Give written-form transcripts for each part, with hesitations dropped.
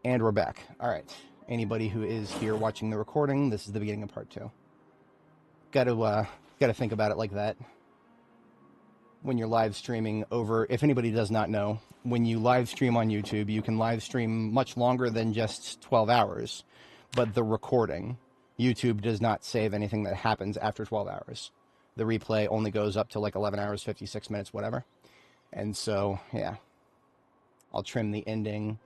And we're back. Alright. Anybody who is here watching the recording, this is the beginning of part 2. Gotta think about it like that. When you're live streaming over, if anybody does not know, when you live stream on YouTube, you can live stream much longer than just 12 hours. But the recording, YouTube does not save anything that happens after 12 hours. The replay only goes up to like 11 hours, 56 minutes, whatever. And so, yeah. I'll trim the ending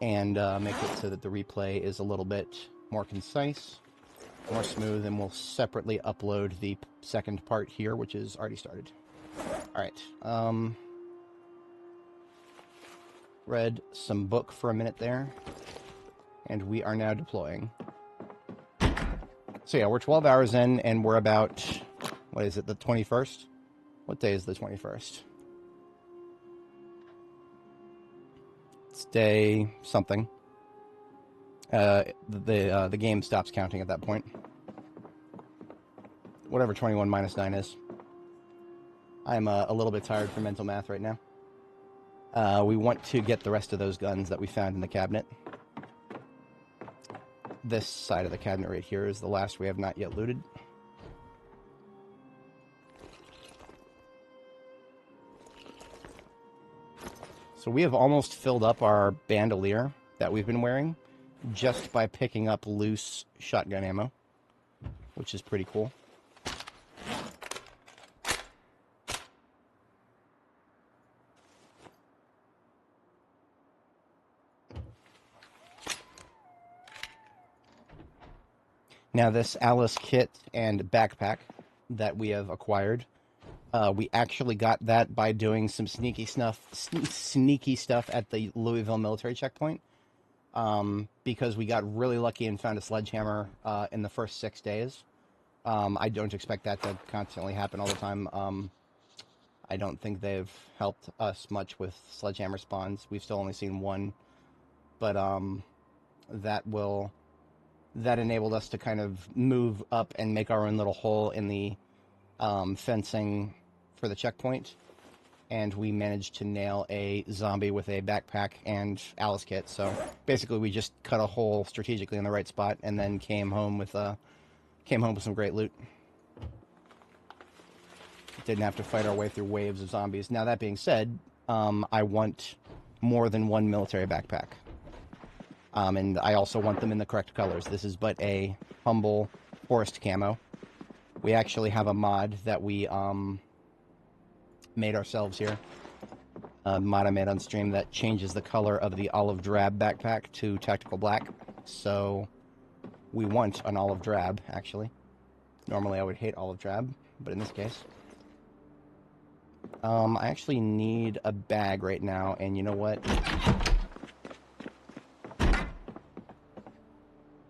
and make it so that the replay is a little bit more concise, more smooth, and we'll separately upload the second part here, which is already started. Alright, read some book for a minute there, and we are now deploying. So yeah, we're 12 hours in, and we're about, what is it, the 21st? What day is the 21st? It's day something. The game stops counting at that point. Whatever 21 minus 9 is. I'm a little bit tired from mental math right now. We want to get the rest of those guns that we found in the cabinet. This side of the cabinet right here is the last we have not yet looted. So we have almost filled up our bandolier that we've been wearing just by picking up loose shotgun ammo, which is pretty cool. Now this Alice kit and backpack that we have acquired, we actually got that by doing some sneaky stuff at the Louisville military checkpoint, because we got really lucky and found a sledgehammer in the first 6 days. I don't expect that to constantly happen all the time. I don't think they've helped us much with sledgehammer spawns. We've still only seen one, but that enabled us to kind of move up and make our own little hole in the fencing for the checkpoint, and we managed to nail a zombie with a backpack and Alice kit. So basically we just cut a hole strategically in the right spot and then came home with some great loot. Didn't have to fight our way through waves of zombies. Now that being said, I want more than one military backpack. And I also want them in the correct colors. This is but a humble forest camo. We actually have a mod that we made ourselves here. A mod I made on stream that changes the color of the olive drab backpack to tactical black. So we want an olive drab, actually. Normally I would hate olive drab, but in this case. I actually need a bag right now, and you know what?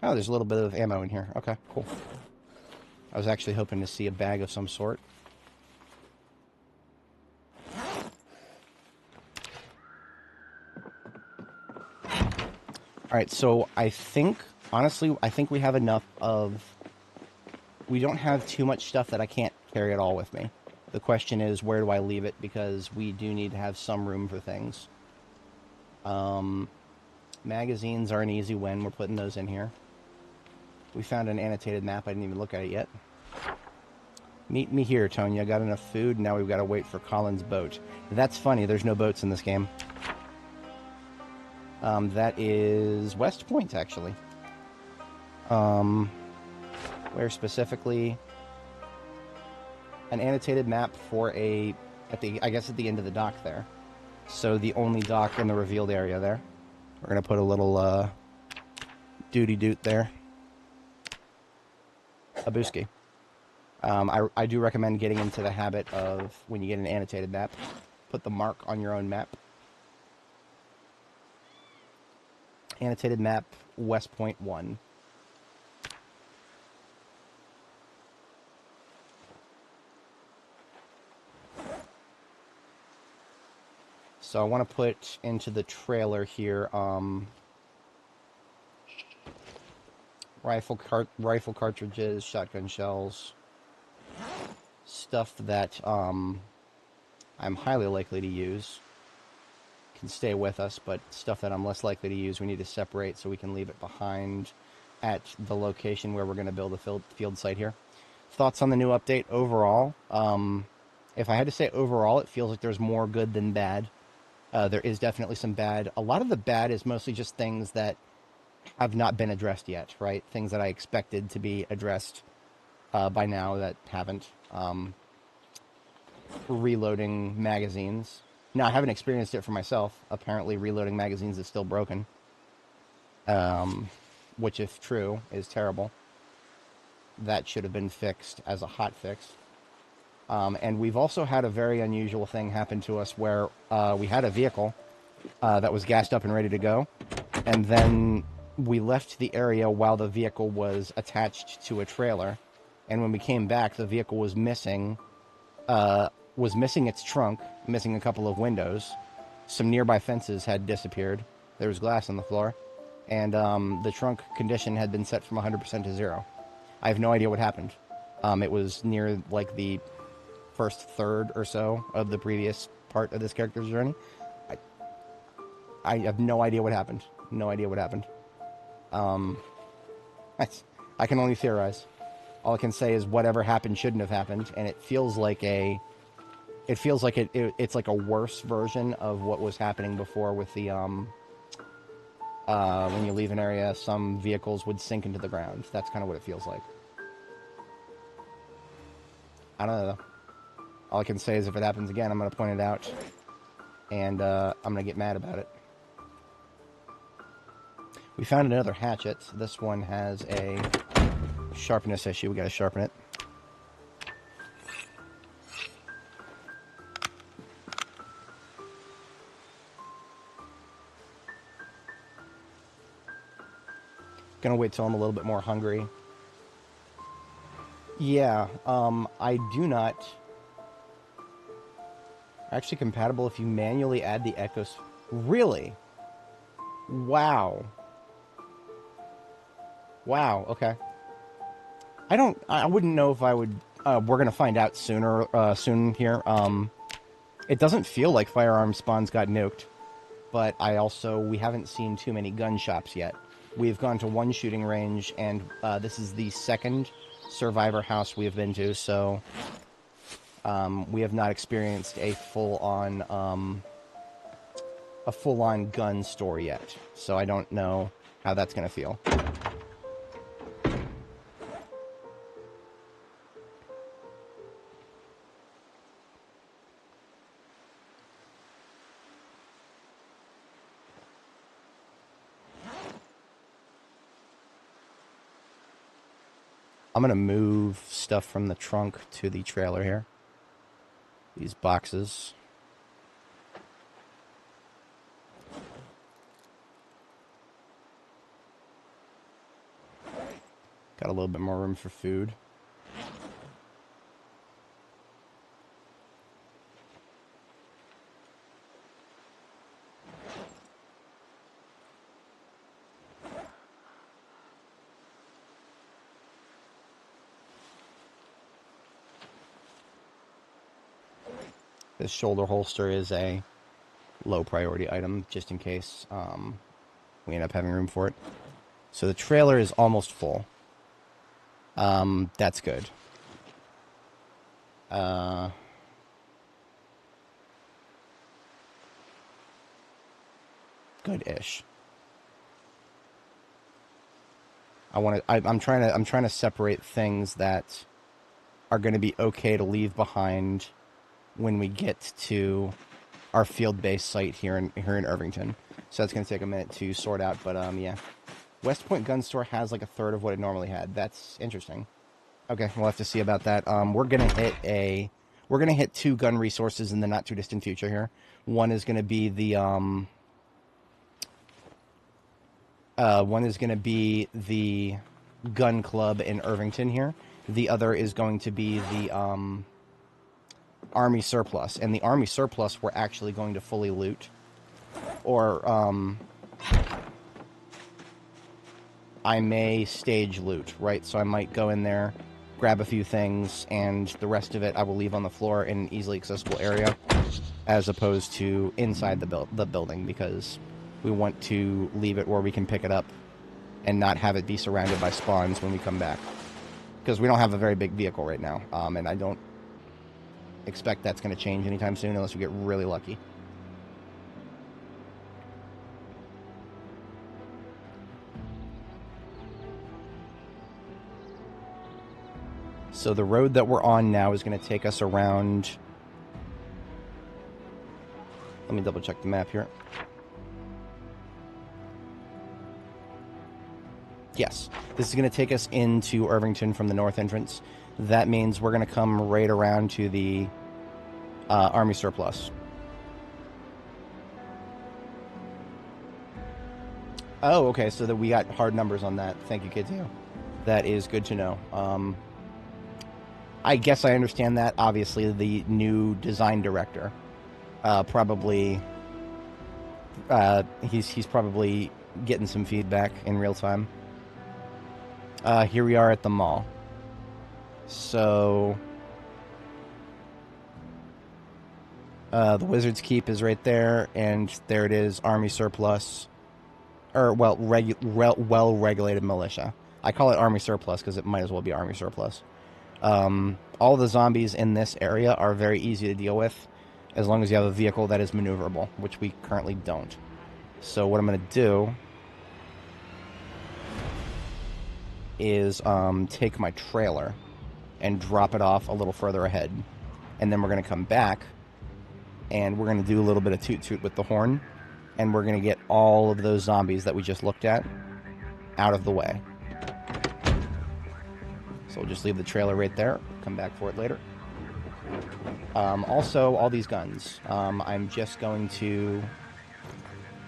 Oh, there's a little bit of ammo in here. Okay, cool. I was actually hoping to see a bag of some sort. Alright, so I think, honestly, we have enough of... We don't have too much stuff that I can't carry it all with me. The question is, where do I leave it? Because we do need to have some room for things. Magazines are an easy win. We're putting those in here. We found an annotated map. I didn't even look at it yet. Meet me here, Tonya. Got enough food. Now we've got to wait for Colin's boat. That's funny. There's no boats in this game. That is West Point, actually. Where specifically? An annotated map for I guess at the end of the dock there. So the only dock in the revealed area there. We're going to put a little duty doot there. A booski. I do recommend getting into the habit of, when you get an annotated map, put the mark on your own map. Annotated map, West Point 1. So I want to put into the trailer here, rifle cartridges, shotgun shells, stuff that I'm highly likely to use, can stay with us, but stuff that I'm less likely to use, we need to separate so we can leave it behind at the location where we're going to build a field site here. Thoughts on the new update overall? If I had to say overall, it feels like there's more good than bad. There is definitely some bad. A lot of the bad is mostly just things that have not been addressed yet, right? Things that I expected to be addressed by now that haven't. Reloading magazines. Now, I haven't experienced it for myself. Apparently, reloading magazines is still broken. Which, if true, is terrible. That should have been fixed as a hot fix. And we've also had a very unusual thing happen to us where we had a vehicle that was gassed up and ready to go. And then we left the area while the vehicle was attached to a trailer. And when we came back, the vehicle was missing its trunk, missing a couple of windows. Some nearby fences had disappeared. There was glass on the floor. And the trunk condition had been set from 100% to 0. I have no idea what happened. It was near, like, the first third or so of the previous part of this character's journey. I have no idea what happened. No idea what happened. I can only theorize. All I can say is whatever happened shouldn't have happened, and it feels like it's like a worse version of what was happening before with the when you leave an area, some vehicles would sink into the ground. That's kind of what it feels like. I don't know. All I can say is if it happens again, I'm going to point it out, and I'm going to get mad about it. We found another hatchet. This one has a sharpness issue. We got to sharpen it. Gonna wait till I'm a little bit more hungry. Yeah, I do not. Actually compatible if you manually add the echoes. Really? Wow. Wow, okay. I wouldn't know if I would, we're gonna find out soon here. It doesn't feel like firearm spawns got nuked, but we haven't seen too many gun shops yet. We've gone to one shooting range, and this is the second survivor house we have been to, so we have not experienced a full-on gun store yet. So I don't know how that's going to feel. I'm going to move stuff from the trunk to the trailer here. These boxes. Got a little bit more room for food. This shoulder holster is a low priority item, just in case we end up having room for it. So the trailer is almost full. That's good. Good-ish. I'm trying to separate things that are going to be okay to leave behind when we get to our field-based site here in Irvington. So that's going to take a minute to sort out, but yeah. West Point Gun Store has like a third of what it normally had. That's interesting. Okay, we'll have to see about that. We're gonna hit 2 gun resources in the not too distant future here. One is gonna be the gun club in Irvington here. The other is going to be the Army surplus, and the Army surplus we're actually going to fully loot, or I may stage loot, right? So I might go in there, grab a few things, and the rest of it I will leave on the floor in an easily accessible area. as opposed to inside the building, because we want to leave it where we can pick it up and not have it be surrounded by spawns when we come back. Because we don't have a very big vehicle right now, and I don't expect that's going to change anytime soon unless we get really lucky. So the road that we're on now is going to take us around... Let me double check the map here. Yes, this is going to take us into Irvington from the north entrance. That means we're going to come right around to the Army surplus. Oh, okay, so that we got hard numbers on that. Thank you, kids. That is good to know. I guess I understand that. Obviously, the new design director probably he's probably getting some feedback in real time. Here we are at the mall. So the Wizard's Keep is right there, and there it is, Army surplus, or well-regulated militia. I call it Army surplus because it might as well be Army surplus. All the zombies in this area are very easy to deal with, as long as you have a vehicle that is maneuverable, which we currently don't. So what I'm going to do is take my trailer and drop it off a little further ahead. And then we're going to come back, and we're going to do a little bit of toot-toot with the horn, and we're going to get all of those zombies that we just looked at out of the way. So we'll just leave the trailer right there, come back for it later. Also, all these guns, I'm just going to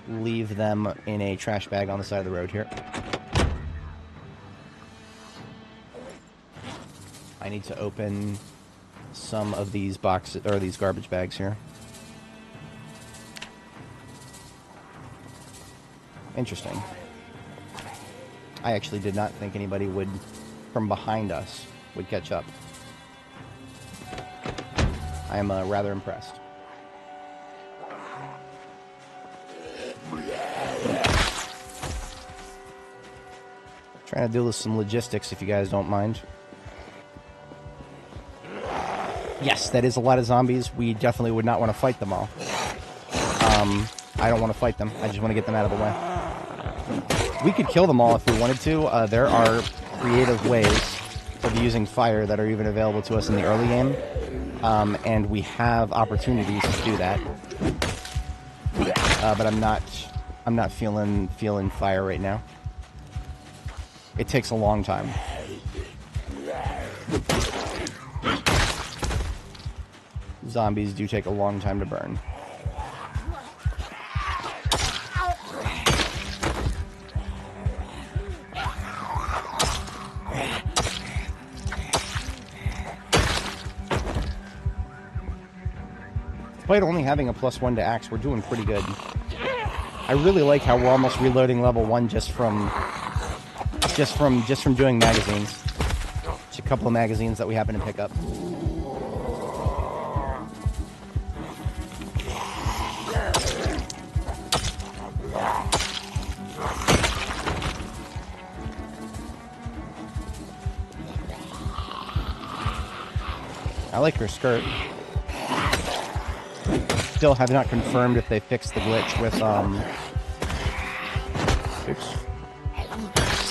leave them in a trash bag on the side of the road here. I need to open some of these boxes, or these garbage bags here. Interesting. I actually did not think anybody would, from behind us, would catch up. I am rather impressed. Trying to deal with some logistics, if you guys don't mind. Yes, that is a lot of zombies. We definitely would not want to fight them all. I don't want to fight them. I just want to get them out of the way. We could kill them all if we wanted to. There are creative ways of using fire that are even available to us in the early game. And we have opportunities to do that. But I'm not feeling fire right now. It takes a long time. Zombies do take a long time to burn. Despite only having a +1 to axe, we're doing pretty good. I really like how we're almost reloading level 1 just from doing magazines. Just a couple of magazines that we happen to pick up. I like her skirt. Still have not confirmed if they fixed the glitch with, Oops.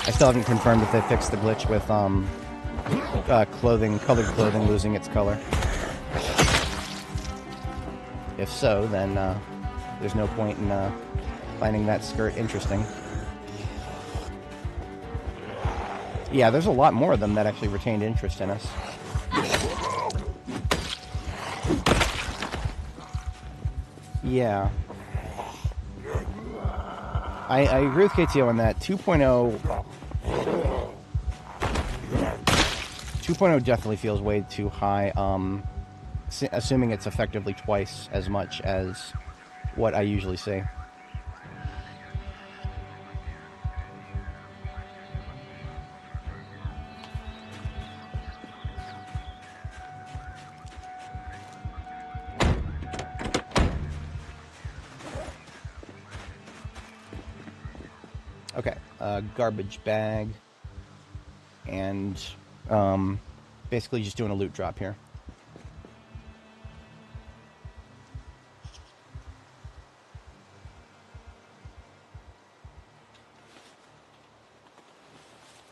I still haven't confirmed if they fixed the glitch with, colored clothing losing its color. If so, then, there's no point in, finding that skirt interesting. Yeah, there's a lot more of them that actually retained interest in us. Yeah. I agree with KTO on that. 2.0 definitely feels way too high, assuming it's effectively twice as much as what I usually see. Okay, garbage bag, and basically just doing a loot drop here.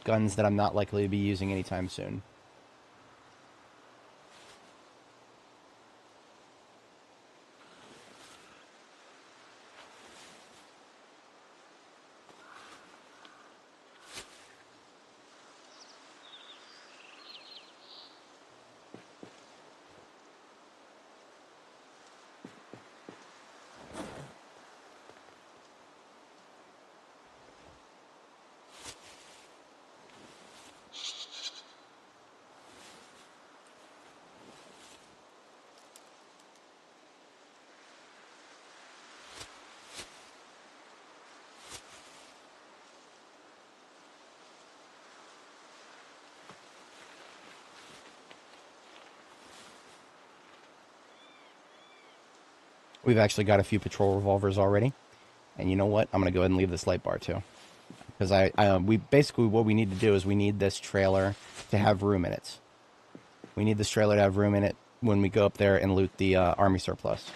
Guns that I'm not likely to be using anytime soon. We've actually got a few patrol revolvers already. And you know what? I'm going to go ahead and leave this light bar too. Because we basically, what we need to do is we need this trailer to have room in it. We need this trailer to have room in it when we go up there and loot the army surplus.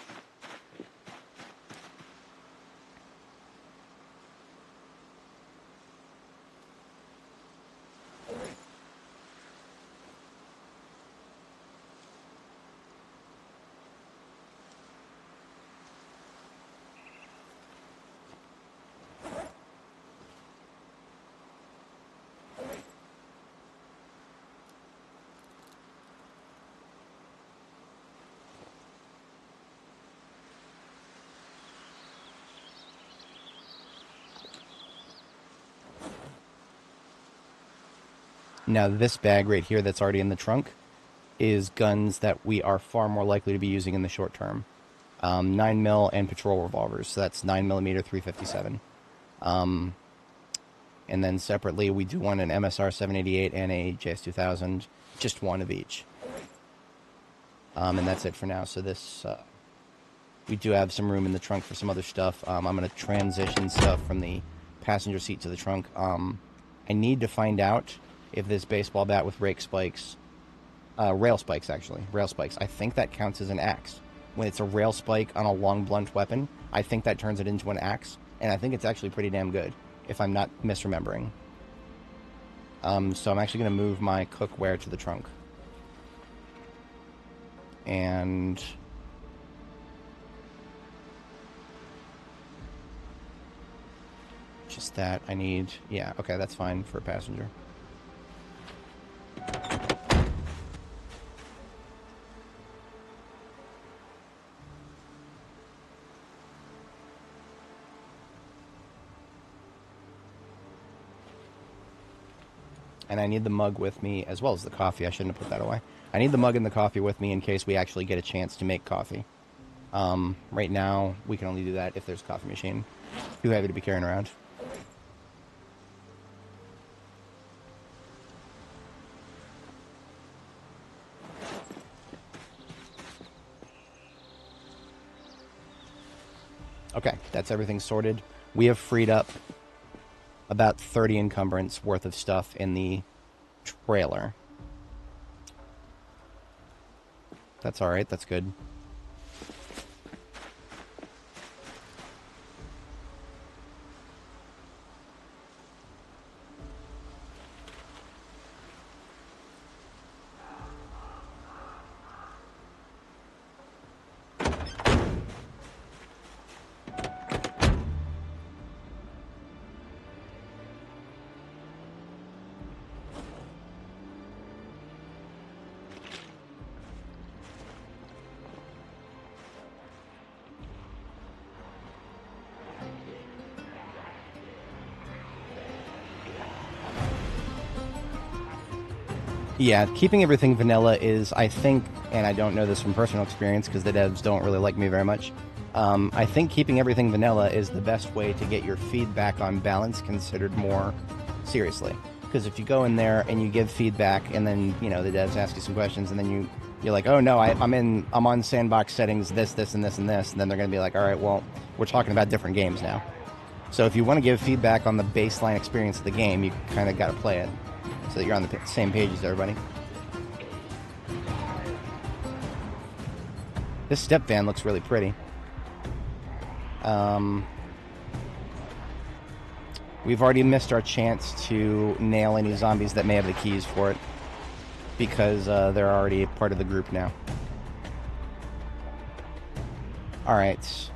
Now, this bag right here that's already in the trunk is guns that we are far more likely to be using in the short term. 9mm and patrol revolvers, so that's 9mm 357. And then separately, we do want an MSR 788 and a JS 2000, just one of each. And that's it for now. So this, we do have some room in the trunk for some other stuff. I'm going to transition stuff from the passenger seat to the trunk. I need to find out if this baseball bat with rake spikes, rail spikes actually, rail spikes, I think that counts as an axe. When it's a rail spike on a long blunt weapon, I think that turns it into an axe, and I think it's actually pretty damn good, if I'm not misremembering. So I'm actually going to move my cookware to the trunk. And just that, I need, yeah, okay, that's fine for a passenger. And I need the mug with me, as well as the coffee. I shouldn't have put that away. I need the mug and the coffee with me in case we actually get a chance to make coffee. Right now, we can only do that if there's a coffee machine. Too heavy to be carrying around. Okay, that's everything sorted. We have freed up about 30 encumbrance worth of stuff in the trailer. That's alright, that's good. Yeah, keeping everything vanilla is, I think, and I don't know this from personal experience because the devs don't really like me very much, I think keeping everything vanilla is the best way to get your feedback on balance considered more seriously. Because if you go in there and you give feedback and then, you know, the devs ask you some questions and then you're like, oh no, I'm on sandbox settings, this, and this, and this, and then they're going to be like, all right, well, we're talking about different games now. So if you want to give feedback on the baseline experience of the game, you kind of got to play it so that you're on the same page as everybody. This step van looks really pretty. We've already missed our chance to nail any zombies that may have the keys for it, because they're already part of the group now. Alright,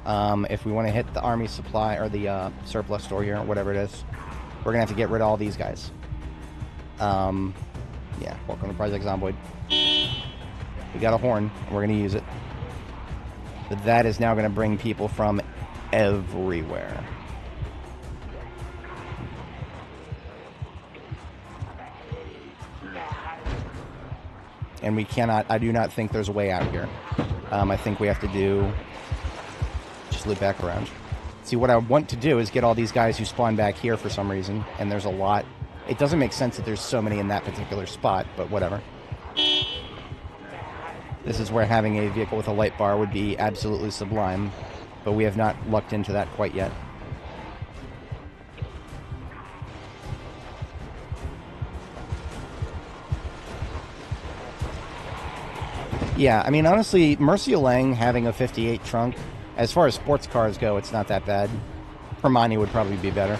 if we want to hit the army supply, or the surplus store here, or whatever it is, we're going to have to get rid of all these guys. Yeah, welcome to Project Zomboid. We got a horn, and we're going to use it. But that is now going to bring people from everywhere. And we cannot, I do not think there's a way out here. I think we have to just loop back around. See, what I want to do is get all these guys who spawn back here for some reason, and there's a lot. It doesn't make sense that there's so many in that particular spot, but whatever. This is where having a vehicle with a light bar would be absolutely sublime, but we have not lucked into that quite yet. Yeah, I mean, honestly, Mercia Lang having a 58 trunk, as far as sports cars go, it's not that bad. Hermione would probably be better.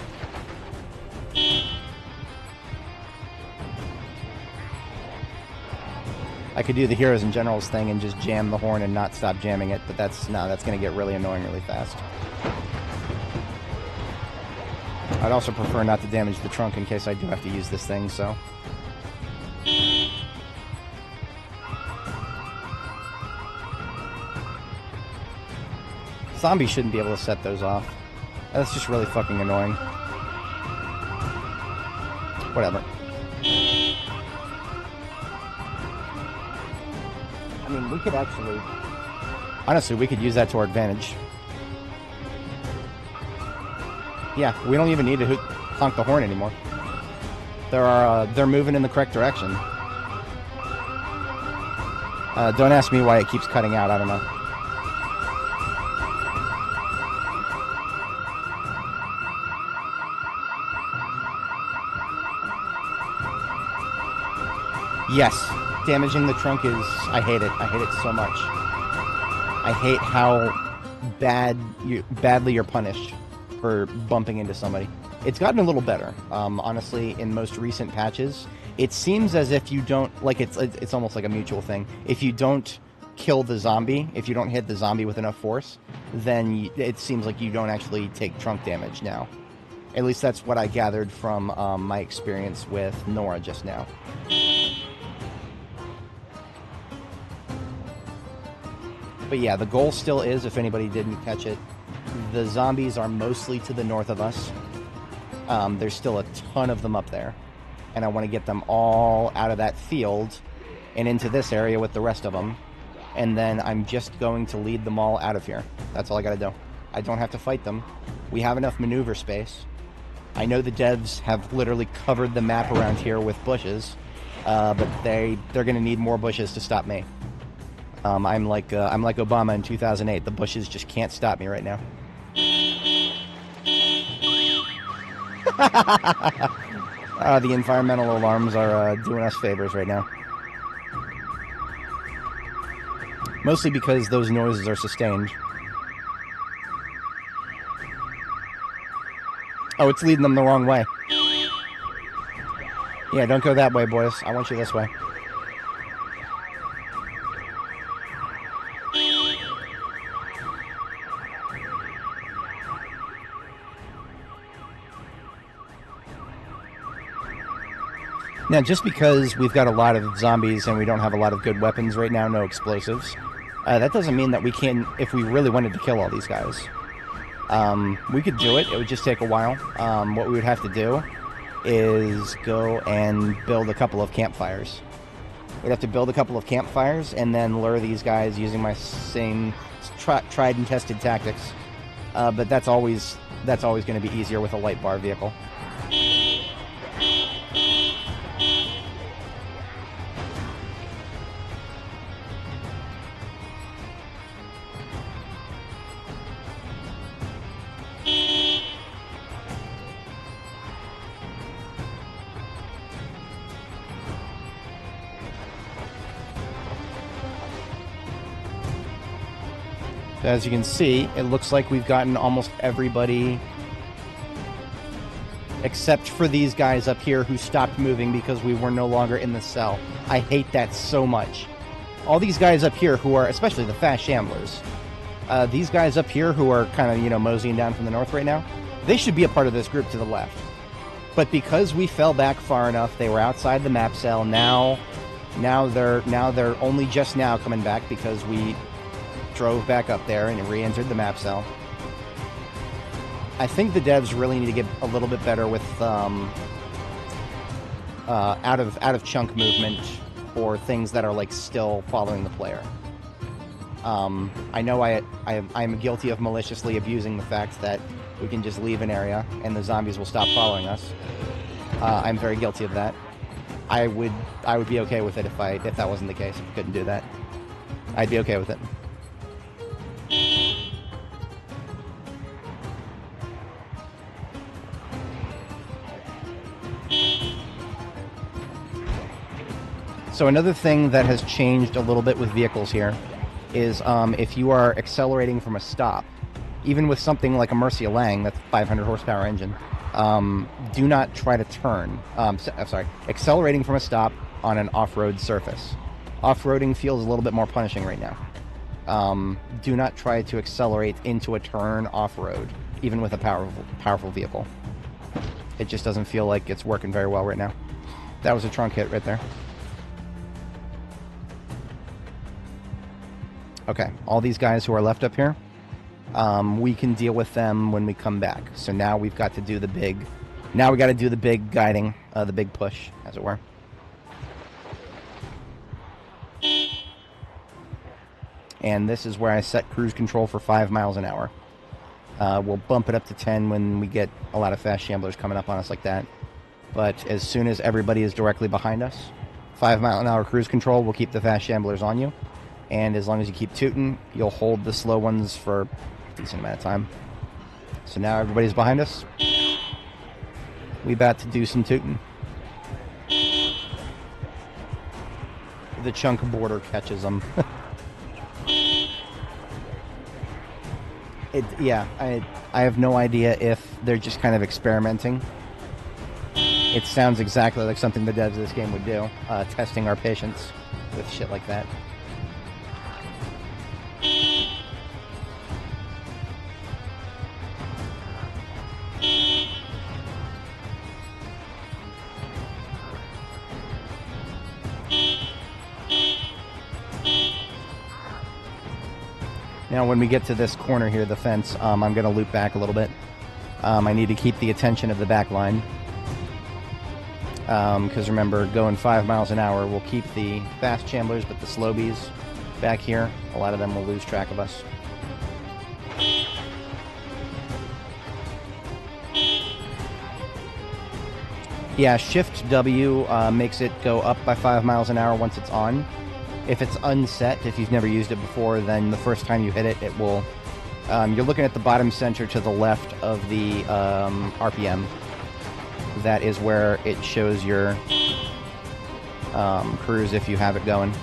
I could do the Heroes and Generals thing and just jam the horn and not stop jamming it, but that's going to get really annoying really fast. I'd also prefer not to damage the trunk in case I do have to use this thing, so... Zombies shouldn't be able to set those off. That's just really fucking annoying. Whatever. I mean, we could actually... Honestly, we could use that to our advantage. Yeah, we don't even need to honk the horn anymore. They're moving in the correct direction. Don't ask me why it keeps cutting out, I don't know. Yes, damaging the trunk is... I hate it. I hate it so much. I hate how badly you're punished for bumping into somebody. It's gotten a little better. Honestly, in most recent patches, it seems as if you don't... Like, it's almost like a mutual thing. If you don't kill the zombie, if you don't hit the zombie with enough force, then it seems like you don't actually take trunk damage now. At least that's what I gathered from my experience with Nora just now. But yeah, the goal still is, if anybody didn't catch it, the zombies are mostly to the north of us. There's still a ton of them up there. And I want to get them all out of that field and into this area with the rest of them. And then I'm just going to lead them all out of here. That's all I gotta do. I don't have to fight them. We have enough maneuver space. I know the devs have literally covered the map around here with bushes, but they're gonna need more bushes to stop me. I'm like Obama in 2008. The bushes just can't stop me right now. The environmental alarms are doing us favors right now. Mostly because those noises are sustained. Oh, it's leading them the wrong way. Yeah, don't go that way, boys. I want you this way. Now, just because we've got a lot of zombies and we don't have a lot of good weapons right now, no explosives, that doesn't mean that we can, if we really wanted to kill all these guys. We could do it. It would just take a while. What we would have to do is go and build a couple of campfires. We'd have to build a couple of campfires and then lure these guys using my same tried and tested tactics. But that's always going to be easier with a light bar vehicle. So as you can see, it looks like we've gotten almost everybody except for these guys up here who stopped moving because we were no longer in the cell. I hate that so much. All these guys up here who are, especially the fast shamblers, these guys up here who are kind of, you know, moseying down from the north right now, they should be a part of this group to the left. But because we fell back far enough, they were outside the map cell. Now they're only just now coming back because we drove back up there and re-entered the map cell. I think the devs really need to get a little bit better with out of chunk movement or things that are like still following the player. I know I'm guilty of maliciously abusing the fact that we can just leave an area and the zombies will stop following us. I'm very guilty of that. I would be okay with it if that wasn't the case. If we couldn't do that, I'd be okay with it. So another thing that has changed a little bit with vehicles here is if you are accelerating from a stop, even with something like a Mercia Lang, that's a 500 horsepower engine, do not try to turn. I'm sorry, accelerating from a stop on an off-road surface. Off-roading feels a little bit more punishing right now. Do not try to accelerate into a turn off-road, even with a powerful vehicle. It just doesn't feel like it's working very well right now. That was a trunk hit right there. Okay, all these guys who are left up here, we can deal with them when we come back. So now we've got to do the big, guiding, the big push, as it were. And this is where I set cruise control for 5 miles an hour. We'll bump it up to 10 when we get a lot of fast shamblers coming up on us like that. But as soon as everybody is directly behind us, 5 mile an hour cruise control will keep the fast shamblers on you. And as long as you keep tooting, you'll hold the slow ones for a decent amount of time. So now everybody's behind us. We about to do some tooting. The chunk border catches them. I have no idea if they're just kind of experimenting. It sounds exactly like something the devs of this game would do, testing our patience with shit like that. Now when we get to this corner here, the fence, I'm going to loop back a little bit. I need to keep the attention of the back line. Because remember, going 5 miles an hour will keep the fast shamblers, but the slow bees back here, a lot of them will lose track of us. Yeah, Shift W makes it go up by 5 miles an hour once it's on. If it's unset, if you've never used it before, then the first time you hit it, it will... you're looking at the bottom center to the left of the RPM. That is where it shows your cruise if you have it going.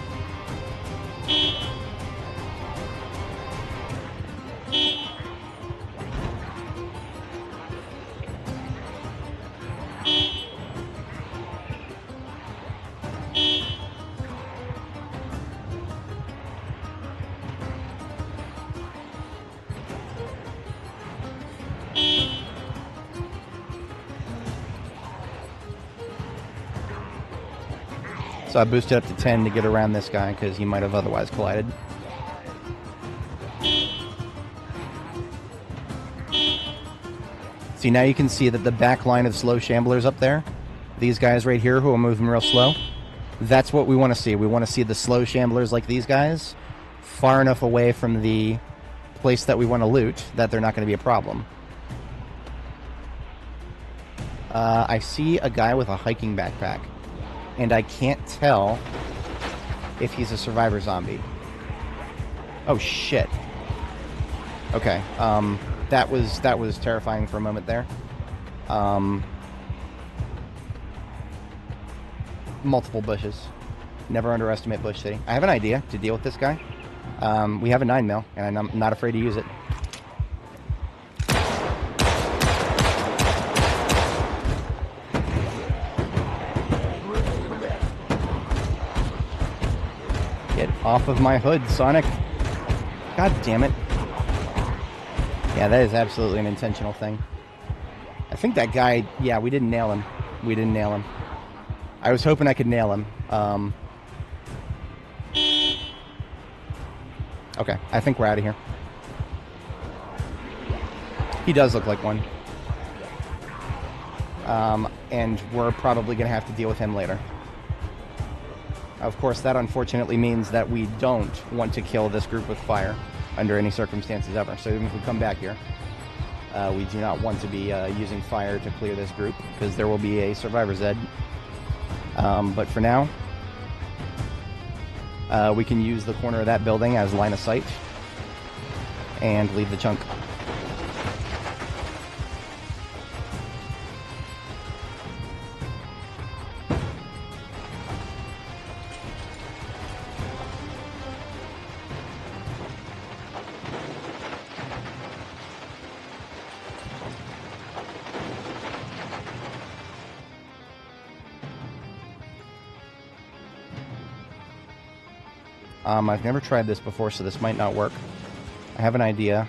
So I boosted up to 10 to get around this guy because he might have otherwise collided. See, now you can see that the back line of slow shamblers up there, these guys right here who are moving real slow, that's what we want to see. We want to see the slow shamblers like these guys far enough away from the place that we want to loot that they're not going to be a problem. I see a guy with a hiking backpack, and I can't tell if he's a survivor zombie. Oh shit. Okay, that was terrifying for a moment there. Multiple bushes. Never underestimate Bush City. I have an idea to deal with this guy. We have a 9mm, and I'm not afraid to use it. Get off of my hood, Sonic. God damn it. Yeah, that is absolutely an intentional thing. I think that guy, yeah, we didn't nail him. We didn't nail him. I was hoping I could nail him. Okay, I think we're out of here. He does look like one. And we're probably going to have to deal with him later. Of course, that unfortunately means that we don't want to kill this group with fire under any circumstances ever. So even if we come back here, we do not want to be using fire to clear this group, because there will be a survivor's ed. But for now, we can use the corner of that building as line of sight and leave the chunk. I've never tried this before, so this might not work. I have an idea.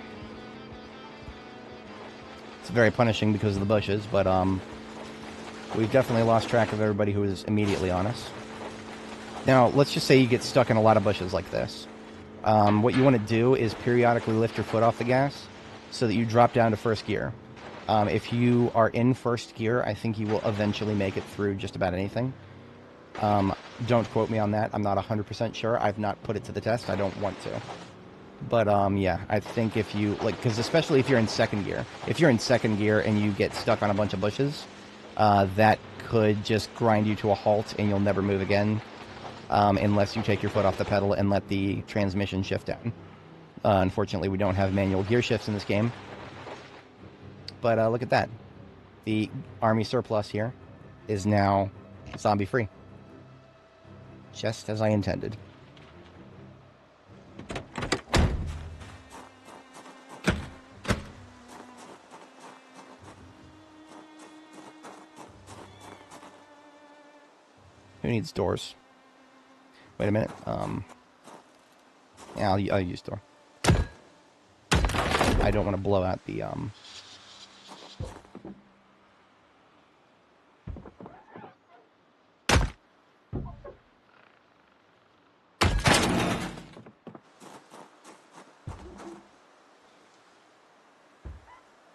It's very punishing because of the bushes, but we've definitely lost track of everybody who is immediately on us. Now, let's just say you get stuck in a lot of bushes like this. What you want to do is periodically lift your foot off the gas so that you drop down to first gear. If you are in first gear, I think you will eventually make it through just about anything. Don't quote me on that. I'm not 100% sure. I've not put it to the test. I don't want to. But, yeah, I think if you, like, because especially if you're in second gear. If you're in second gear and you get stuck on a bunch of bushes, that could just grind you to a halt and you'll never move again, unless you take your foot off the pedal and let the transmission shift down. Unfortunately, we don't have manual gear shifts in this game. But, look at that. The army surplus here is now zombie-free. Just as I intended. Who needs doors? Wait a minute. Yeah, I'll use door. I don't want to blow out the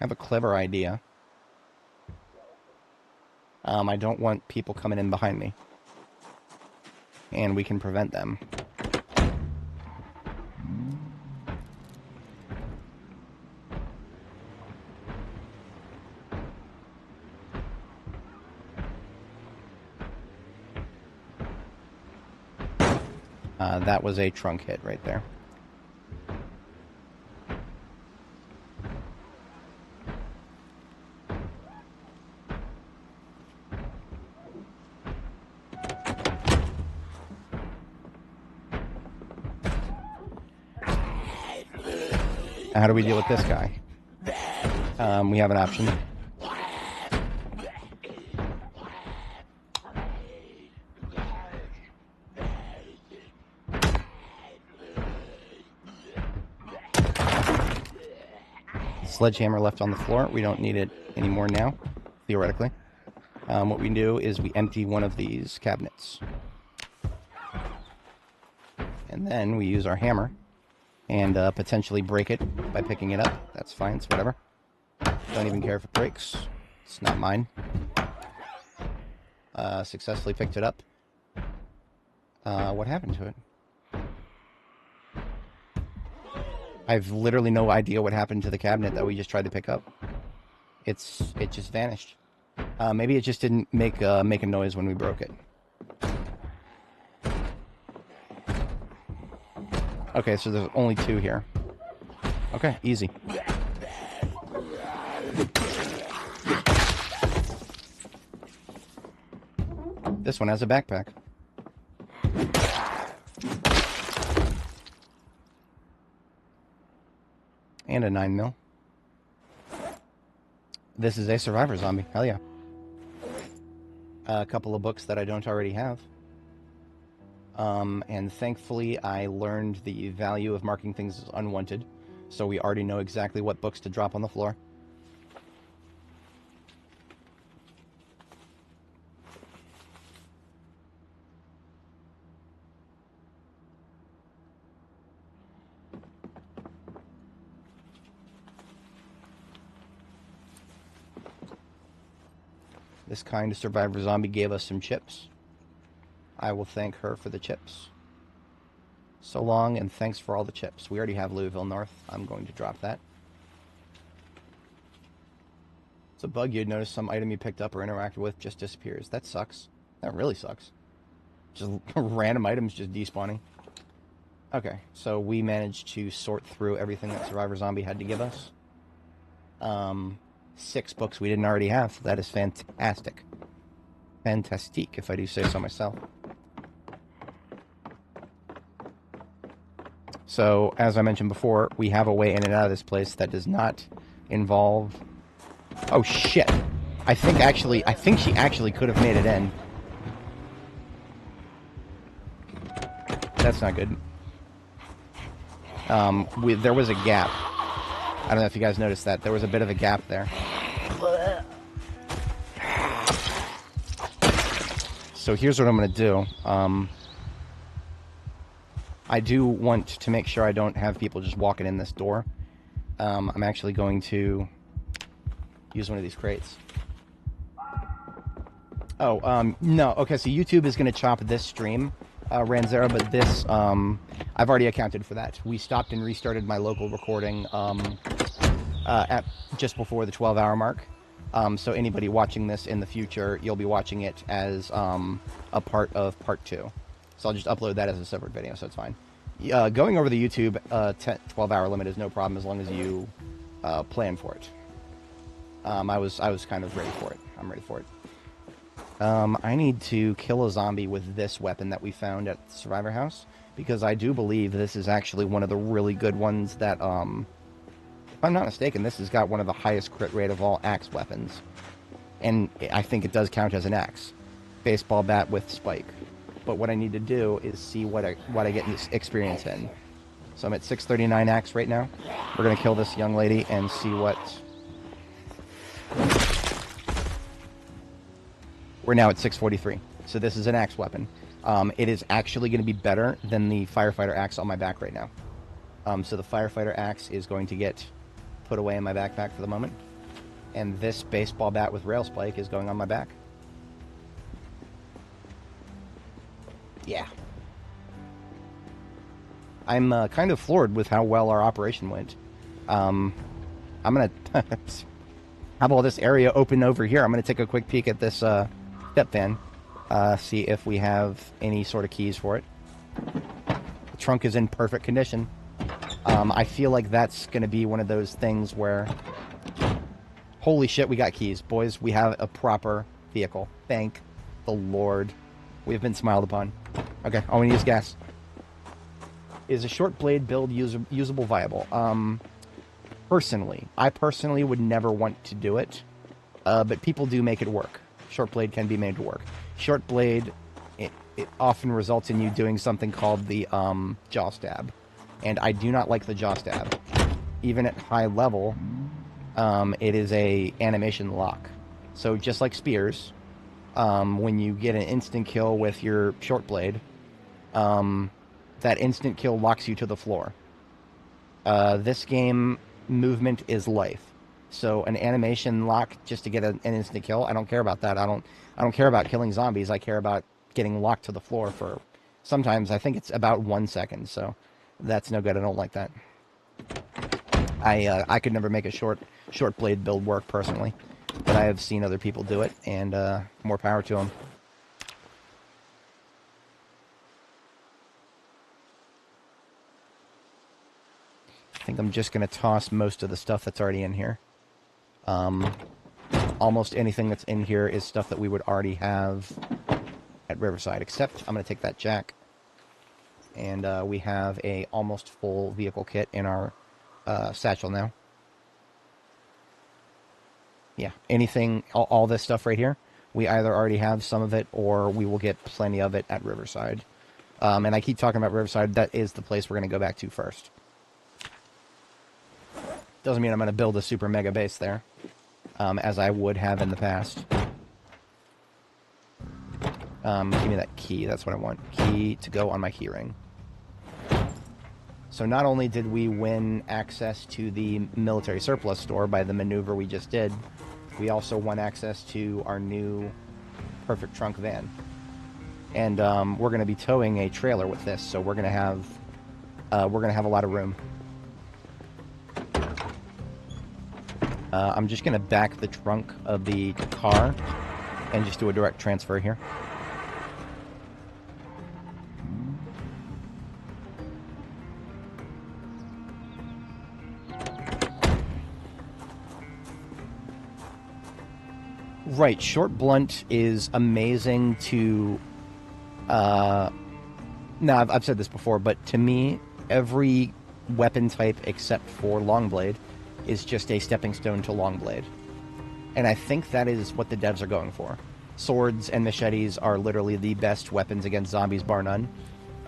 I have a clever idea. I don't want people coming in behind me. And we can prevent them. That was a trunk hit right there. How do we deal with this guy? We have an option. Sledgehammer left on the floor. We don't need it anymore now, theoretically. What we do is we empty one of these cabinets. And then we use our hammer and potentially break it by picking it up. That's fine, it's whatever. Don't even care if it breaks. It's not mine. Successfully picked it up. What happened to it? I've literally no idea what happened to the cabinet that we just tried to pick up. It just vanished. Maybe it just didn't make a noise when we broke it. Okay, so there's only two here. Okay, easy. This one has a backpack. And a 9mm. This is a survivor zombie. Hell yeah. A couple of books that I don't already have. And thankfully I learned the value of marking things as unwanted, so we already know exactly what books to drop on the floor. This kind survivor zombie gave us some chips. I will thank her for the chips. So long, and thanks for all the chips. We already have Louisville North. I'm going to drop that. It's a bug you'd notice some item you picked up or interacted with just disappears. That sucks. That really sucks. Just random items just despawning. Okay, so we managed to sort through everything that Survivor Zombie had to give us. 6 books we didn't already have. That is fantastic. Fantastique, if I do say so myself. So, as I mentioned before, we have a way in and out of this place that does not involve... Oh, shit. I think she actually could have made it in. That's not good. There was a gap. I don't know if you guys noticed that. There was a bit of a gap there. So here's what I'm going to do. I do want to make sure I don't have people just walking in this door. I'm actually going to use one of these crates. Oh, no. Okay, so YouTube is going to chop this stream, Ranzera, but this, I've already accounted for that. We stopped and restarted my local recording at just before the 12-hour mark. So anybody watching this in the future, you'll be watching it as a part of part 2. So I'll just upload that as a separate video, so it's fine. Going over the YouTube 12-hour limit is no problem as long as you plan for it. I was kind of ready for it. I'm ready for it. I need to kill a zombie with this weapon that we found at the Survivor House, because I do believe this is actually one of the really good ones that, if I'm not mistaken, this has got one of the highest crit rate of all axe weapons. And I think it does count as an axe. Baseball bat with spike. But what I need to do is see what I get experience in. So I'm at 639 axe right now. We're going to kill this young lady and see what... We're now at 643. So this is an axe weapon. It is actually going to be better than the firefighter axe on my back right now. So the firefighter axe is going to get put away in my backpack for the moment. And this baseball bat with rail spike is going on my back. Yeah. I'm kind of floored with how well our operation went. I'm going to have all this area open over here. I'm going to take a quick peek at this step van. See if we have any sort of keys for it. The trunk is in perfect condition. I feel like that's going to be one of those things where... Holy shit, we got keys. Boys, we have a proper vehicle. Thank the Lord. We've been smiled upon. Okay, all we need is gas. Is a short blade build usable viable? I personally would never want to do it, but people do make it work. Short blade can be made to work. Short blade, it often results in you doing something called the jaw stab, and I do not like the jaw stab. Even at high level, it is a animation lock. So just like spears, when you get an instant kill with your short blade, that instant kill locks you to the floor. This game, movement is life. So an animation lock just to get an instant kill, I don't care about that. I don't care about killing zombies. I care about getting locked to the floor for sometimes I think it's about 1 second. So that's no good. I don't like that. I could never make a short blade build work personally, but I have seen other people do it, and more power to them. I think I'm just going to toss most of the stuff that's already in here. Almost anything that's in here is stuff that we would already have at Riverside, except I'm going to take that jack. And we have a almost full vehicle kit in our satchel now. Yeah, anything, all this stuff right here, we either already have some of it or we will get plenty of it at Riverside. And I keep talking about Riverside. That is the place we're going to go back to first. Doesn't mean I'm going to build a super mega base there, as I would have in the past. Give me that key. That's what I want. Key to go on my keyring. So not only did we win access to the military surplus store by the maneuver we just did, we also won access to our new perfect trunk van. And we're going to be towing a trailer with this, so we're going to have a lot of room. I'm just going to back the trunk of the car and just do a direct transfer here. Right, short blunt is amazing to... Now, I've said this before, but to me, every weapon type except for Longblade is just a stepping stone to Longblade. And I think that is what the devs are going for. Swords and machetes are literally the best weapons against zombies, bar none.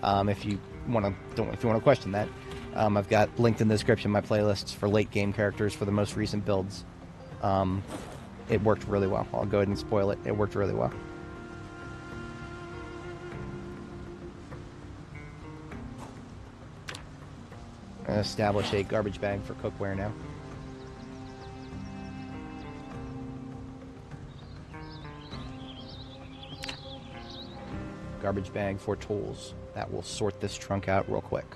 If you want to question that, I've got linked in the description my playlists for late game characters for the most recent builds. It worked really well. I'll go ahead and spoil it. It worked really well. I'm going to establish a garbage bag for cookware now. Garbage bag for tools. That will sort this trunk out real quick.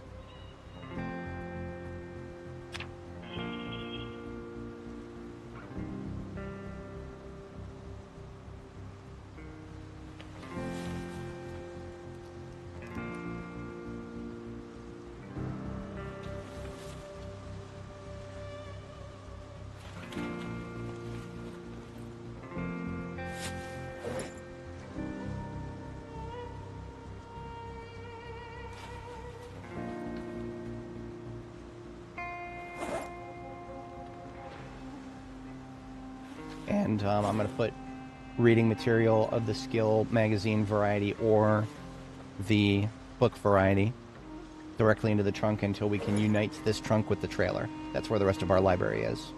And I'm going to put reading material of the skill magazine variety or the book variety directly into the trunk until we can unite this trunk with the trailer. That's where the rest of our library is.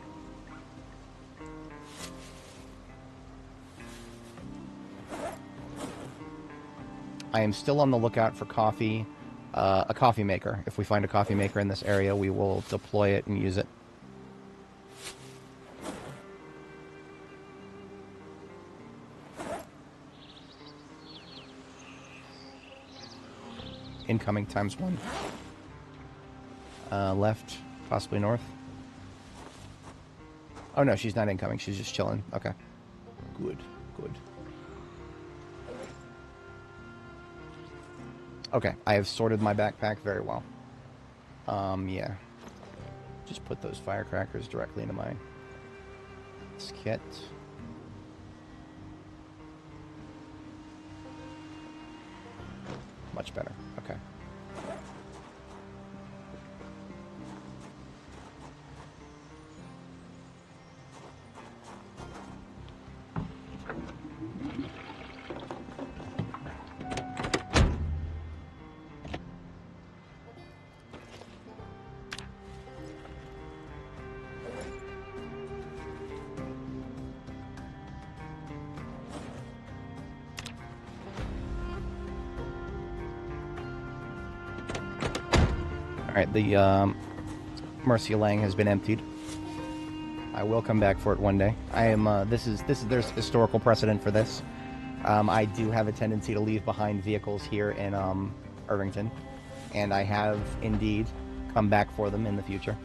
I am still on the lookout for coffee, a coffee maker. If we find a coffee maker in this area, we will deploy it and use it. Incoming ×1. Left, possibly north. Oh no, she's not incoming. She's just chilling. Okay. Good, good. Okay, I have sorted my backpack very well. Yeah. Just put those firecrackers directly into my kit. Much better. Okay. Alright, the Mercia Lang has been emptied. I will come back for it one day. I am, there's historical precedent for this. I do have a tendency to leave behind vehicles here in Irvington, and I have indeed come back for them in the future.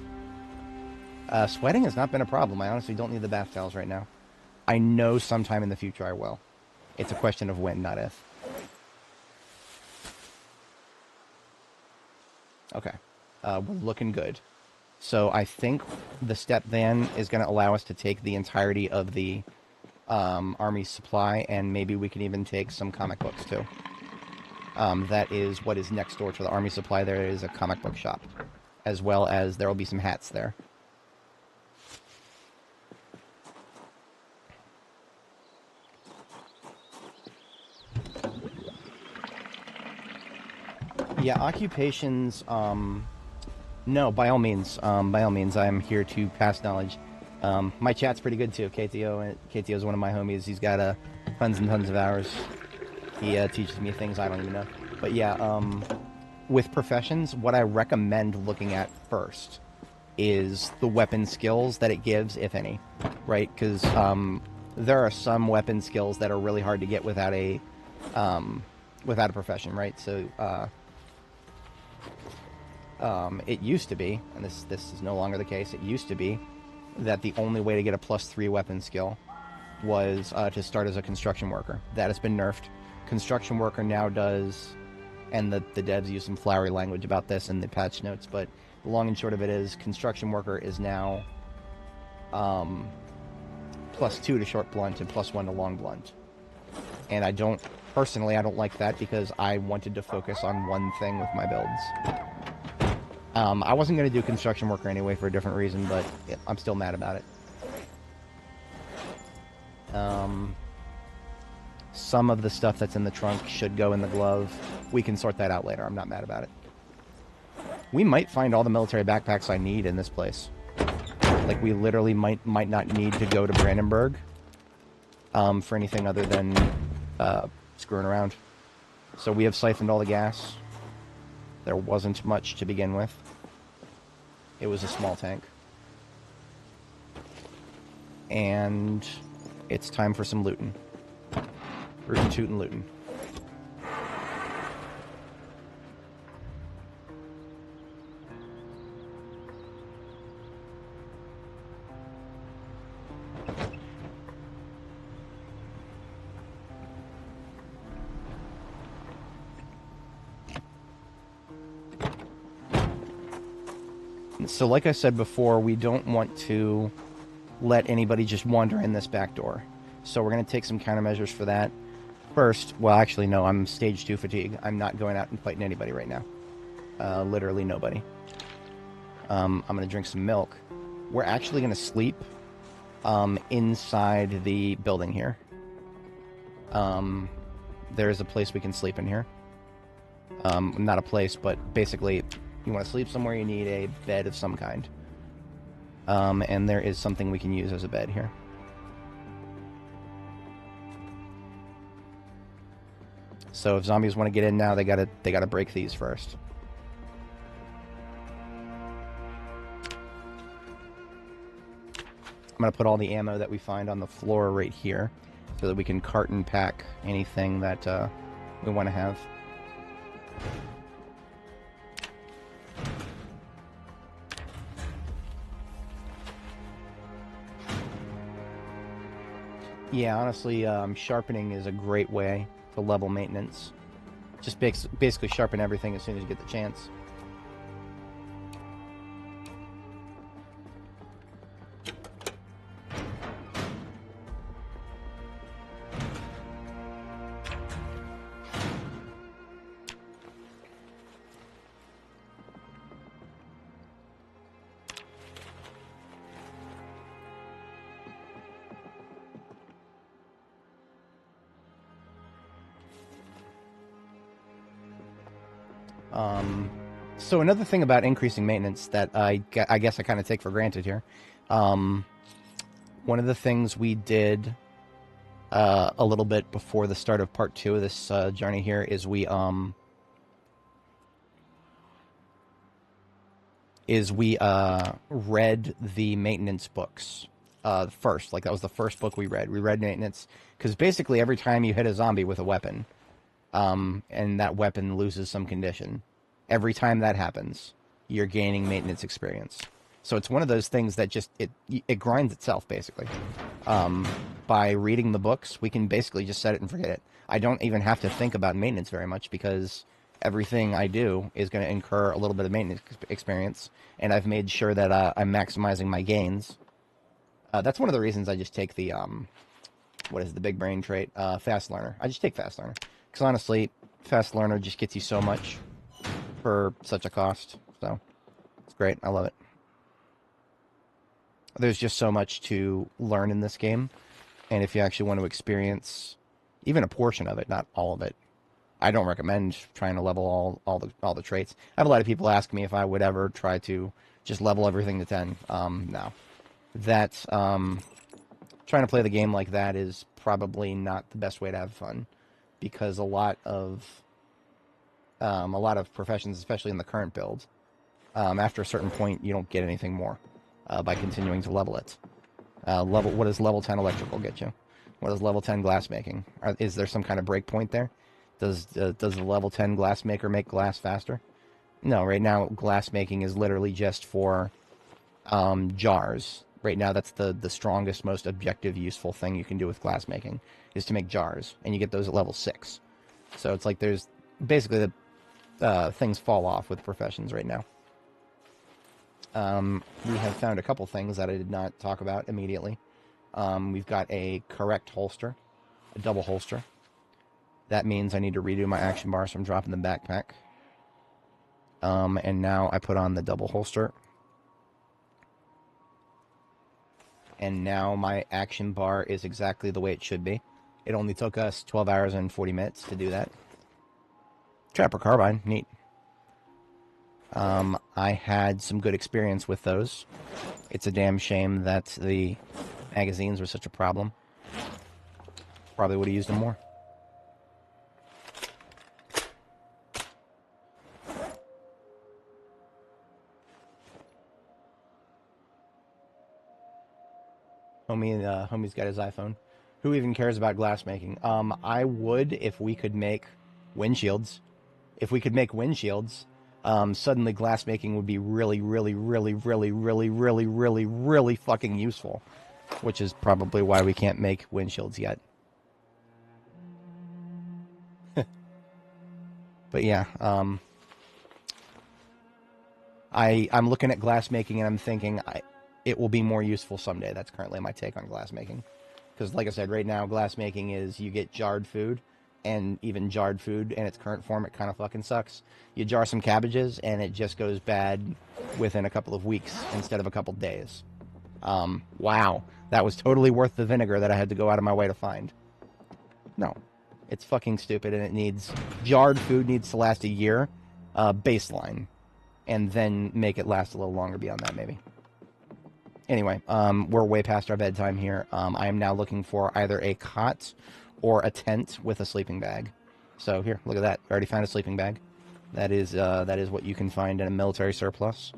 Sweating has not been a problem. I honestly don't need the bath towels right now. I know sometime in the future I will. It's a question of when, not if. Okay. We're looking good. So I think the step van is going to allow us to take the entirety of the army supply, and maybe we can even take some comic books too. That is what is next door to the army supply. There is a comic book shop. as well as there will be some hats there. Yeah, occupations, no, by all means, I'm here to pass knowledge. My chat's pretty good too, KTO. KTO is one of my homies. He's got tons and tons of hours. He teaches me things I don't even know. But yeah, with professions, what I recommend looking at first is the weapon skills that it gives, if any, right? Because there are some weapon skills that are really hard to get without a profession, right? So it used to be, and this is no longer the case. It used to be that the only way to get a +3 weapon skill was to start as a construction worker. That has been nerfed. Construction worker now does, and the devs use some flowery language about this in the patch notes, but the long and short of it is construction worker is now +2 to short blunt and +1 to long blunt. And I don't like that because I wanted to focus on one thing with my builds. I wasn't going to do construction worker anyway for a different reason, but I'm still mad about it. Some of the stuff that's in the trunk should go in the glove. We can sort that out later. I'm not mad about it. We might find all the military backpacks I need in this place. Like, we literally might not need to go to Brandenburg for anything other than screwing around. So we have siphoned all the gas. There wasn't much to begin with. It was a small tank. And it's time for some looting. Rootin' tootin' lootin'. So like I said before, we don't want to let anybody just wander in this back door. So we're going to take some countermeasures for that. First, well, actually, no, I'm stage 2 fatigue. I'm not going out and fighting anybody right now. Literally nobody. I'm going to drink some milk. We're actually going to sleep inside the building here. There's a place we can sleep in here. Not a place, but basically, you want to sleep somewhere, you need a bed of some kind. And there is something we can use as a bed here. So if zombies want to get in now, they gotta break these first. I'm gonna put all the ammo that we find on the floor right here, so that we can carton pack anything that we want to have. Yeah, honestly, sharpening is a great way to level maintenance. Just basically sharpen everything as soon as you get the chance. So another thing about increasing maintenance that I guess I kind of take for granted here, one of the things we did a little bit before the start of part 2 of this journey here is we read the maintenance books first. Like, that was the first book we read. We read maintenance, because basically every time you hit a zombie with a weapon, and that weapon loses some condition, every time that happens, you're gaining maintenance experience. So it's one of those things that just, it grinds itself, basically. By reading the books, we can basically just set it and forget it. I don't even have to think about maintenance very much, because everything I do is going to incur a little bit of maintenance experience, and I've made sure that I'm maximizing my gains. That's one of the reasons I just take the, what is the big brain trait? Fast Learner. I just take Fast Learner. Because honestly, Fast Learner just gets you so much for such a cost. So It's great. I love it. There's just so much to learn in this game, and if you actually want to experience even a portion of it, not all of it, I don't recommend trying to level all the traits. I have a lot of people ask me if I would ever try to just level everything to 10. No. That trying to play the game like that is probably not the best way to have fun, because a lot of professions, especially in the current build, after a certain point, you don't get anything more by continuing to level it. What does level 10 electrical get you? What does level 10 glassmaking? Is there some kind of breakpoint there? Does the level 10 glassmaker make glass faster? No, right now glassmaking is literally just for jars. Right now that's the strongest, most objective, useful thing you can do with glassmaking, is to make jars, and you get those at level 6. So it's like there's basically the things fall off with professions right now. We have found a couple things that I did not talk about immediately. We've got a correct holster, a double holster. That means I need to redo my action bar, so I'm dropping the backpack. And now I put on the double holster. And now my action bar is exactly the way it should be. It only took us 12 hours and 40 minutes to do that. Trapper carbine, neat. I had some good experience with those. It's a damn shame that the magazines were such a problem. Probably would have used them more. Homie's got his iPhone. Who even cares about glassmaking? I would if we could make windshields. If we could make windshields, suddenly glassmaking would be really, really, really, really, really, really, really, really fucking useful. Which is probably why we can't make windshields yet. But yeah, I'm looking at glassmaking and I'm thinking it will be more useful someday. That's currently my take on glassmaking. Because like I said, right now glassmaking is you get jarred food, and even jarred food in its current form, it kind of fucking sucks. You jar some cabbages and it just goes bad within a couple of weeks instead of a couple days. Wow, that was totally worth the vinegar that I had to go out of my way to find. No, it's fucking stupid, and it needs... Jarred food needs to last a year, baseline, and then make it last a little longer beyond that, maybe. Anyway, we're way past our bedtime here. I am now looking for either a cot or a tent with a sleeping bag. So here, look at that. I already found a sleeping bag. That is what you can find in a military surplus.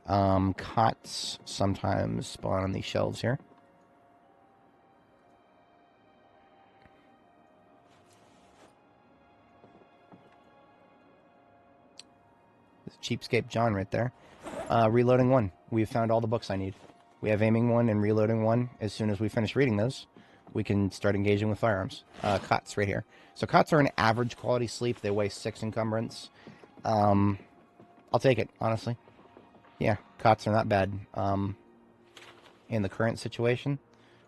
Cots sometimes spawn on these shelves here. Cheapskate John right there. Reloading 1. We've found all the books I need. We have aiming 1 and reloading 1. As soon as we finish reading those, we can start engaging with firearms. Cots right here. So cots are an average quality sleep. They weigh 6 encumbrance. I'll take it, honestly. Yeah, cots are not bad. In the current situation,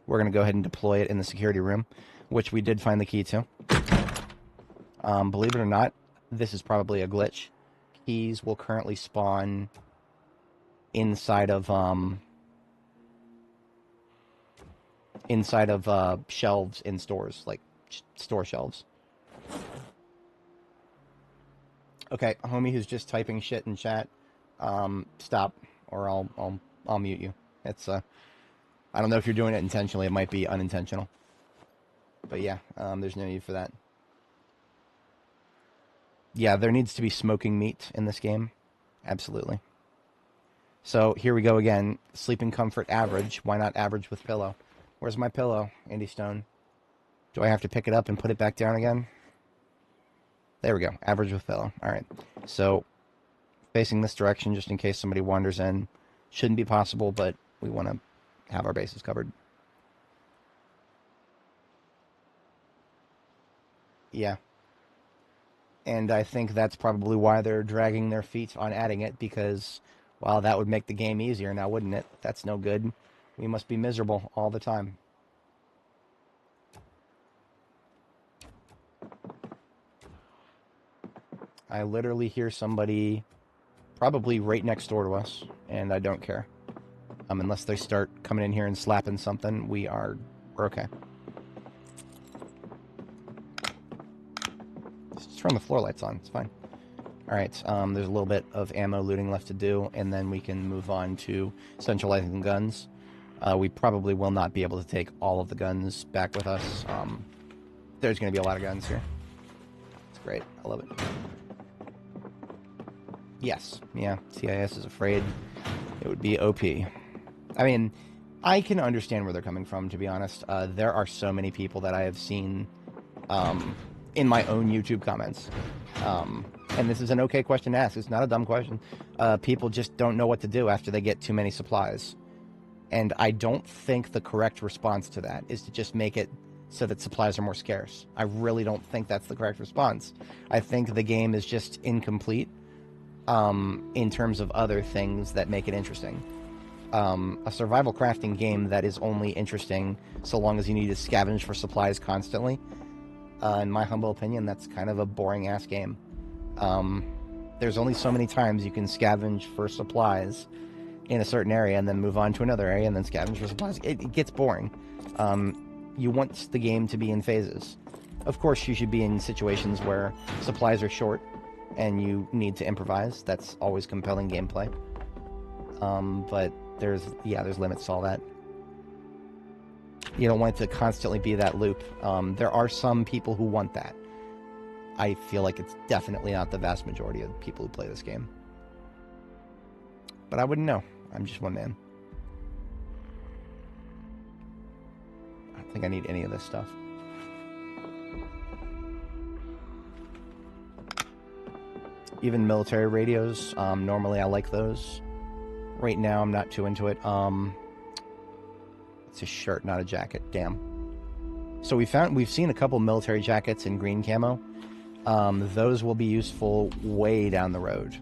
we're going to go ahead and deploy it in the security room, which we did find the key to. Believe it or not, this is probably a glitch. Keys will currently spawn inside of shelves in stores, like store shelves. Okay, homie who's just typing shit in chat, stop, or I'll mute you. It's I don't know if you're doing it intentionally. It might be unintentional. But yeah, there's no need for that. Yeah, there needs to be smoking meat in this game. Absolutely. So here we go again. Sleeping comfort average. Why not average with pillow? Where's my pillow, Andy Stone? Do I have to pick it up and put it back down again? There we go. Average with pillow. All right. So facing this direction, just in case somebody wanders in. Shouldn't be possible, but we want to have our bases covered. Yeah. And I think that's probably why they're dragging their feet on adding it, because, well, that would make the game easier now, wouldn't it? That's no good. We must be miserable all the time. I literally hear somebody probably right next door to us, and I don't care. Unless they start coming in here and slapping something, we're okay. Just turn the floor lights on, it's fine. Alright, there's a little bit of ammo looting left to do, and then we can move on to centralizing the guns. We probably will not be able to take all of the guns back with us. There's going to be a lot of guns here. It's great. I love it. Yes. Yeah. CIS is afraid it would be OP. I mean, I can understand where they're coming from, to be honest. There are so many people that I have seen in my own YouTube comments. And this is an okay question to ask. It's not a dumb question. People just don't know what to do after they get too many supplies. And I don't think the correct response to that is to just make it so that supplies are more scarce. I really don't think that's the correct response. I think the game is just incomplete in terms of other things that make it interesting. A survival crafting game that is only interesting so long as you need to scavenge for supplies constantly, in my humble opinion, that's kind of a boring-ass game. There's only so many times you can scavenge for supplies in a certain area and then move on to another area and then scavenge for supplies. It gets boring. You want the game to be in phases. Of course, you should be in situations where supplies are short and you need to improvise. That's always compelling gameplay. But there's limits to all that. You don't want it to constantly be that loop. There are some people who want that. I feel like it's definitely not the vast majority of people who play this game. But I wouldn't know. I'm just one man. I don't think I need any of this stuff. Even military radios, normally I like those. Right now I'm not too into it. It's a shirt, not a jacket. Damn. So we've seen a couple military jackets in green camo. Those will be useful way down the road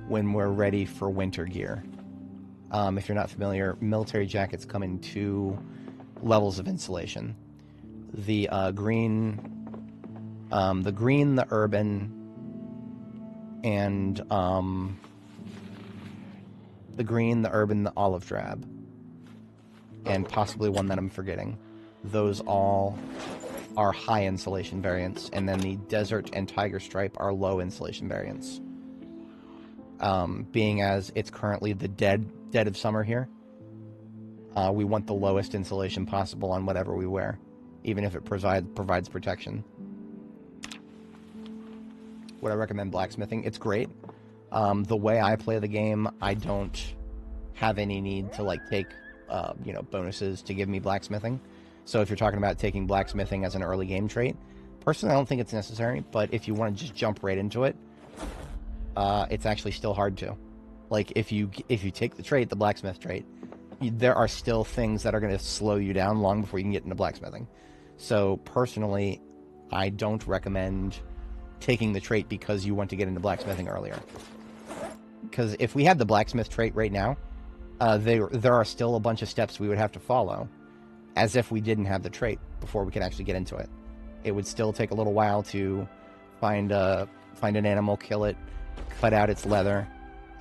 when we're ready for winter gear. If you're not familiar, military jackets come in 2 levels of insulation. The green, the urban, and the olive drab, and possibly one that I'm forgetting. Those all are high insulation variants, and then the desert and tiger stripe are low insulation variants. Being as it's currently the dead of summer here, we want the lowest insulation possible on whatever we wear, even if it provides protection. Would I recommend blacksmithing? It's great. The way I play the game, I don't have any need to take bonuses to give me blacksmithing. So if you're talking about taking blacksmithing as an early game trait, personally I don't think it's necessary, but if you want to just jump right into it, it's actually still hard to. If you take the trait, the blacksmith trait, there are still things that are going to slow you down long before you can get into blacksmithing. So personally, I don't recommend taking the trait because you want to get into blacksmithing earlier. Because if we had the blacksmith trait right now, there are still a bunch of steps we would have to follow as if we didn't have the trait before we could actually get into it. It would still take a little while to find an animal, kill it, cut out its leather,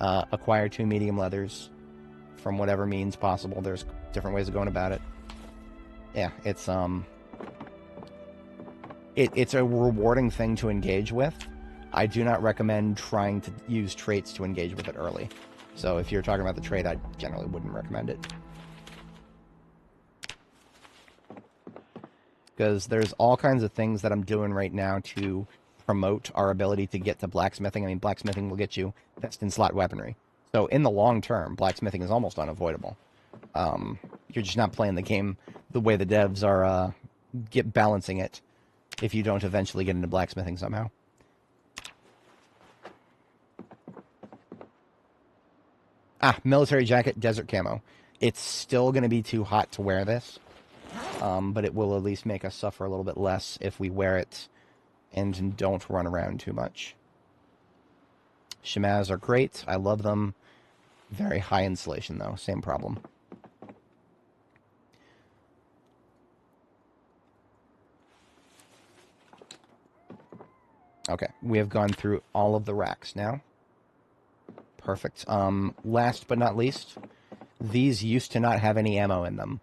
acquire 2 medium leathers from whatever means possible. There's different ways of going about it. Yeah, it's a rewarding thing to engage with. I do not recommend trying to use traits to engage with it early. So if you're talking about the trait, I generally wouldn't recommend it. Because there's all kinds of things that I'm doing right now to promote our ability to get to blacksmithing. I mean, blacksmithing will get you best in slot weaponry. So in the long term, blacksmithing is almost unavoidable. You're just not playing the game the way the devs are balancing it if you don't eventually get into blacksmithing somehow. Military jacket, desert camo. It's still going to be too hot to wear this, but it will at least make us suffer a little bit less if we wear it and don't run around too much. Shemaz are great. I love them. Very high insulation, though. Same problem. Okay, we have gone through all of the racks now. Perfect. Last but not least, these used to not have any ammo in them.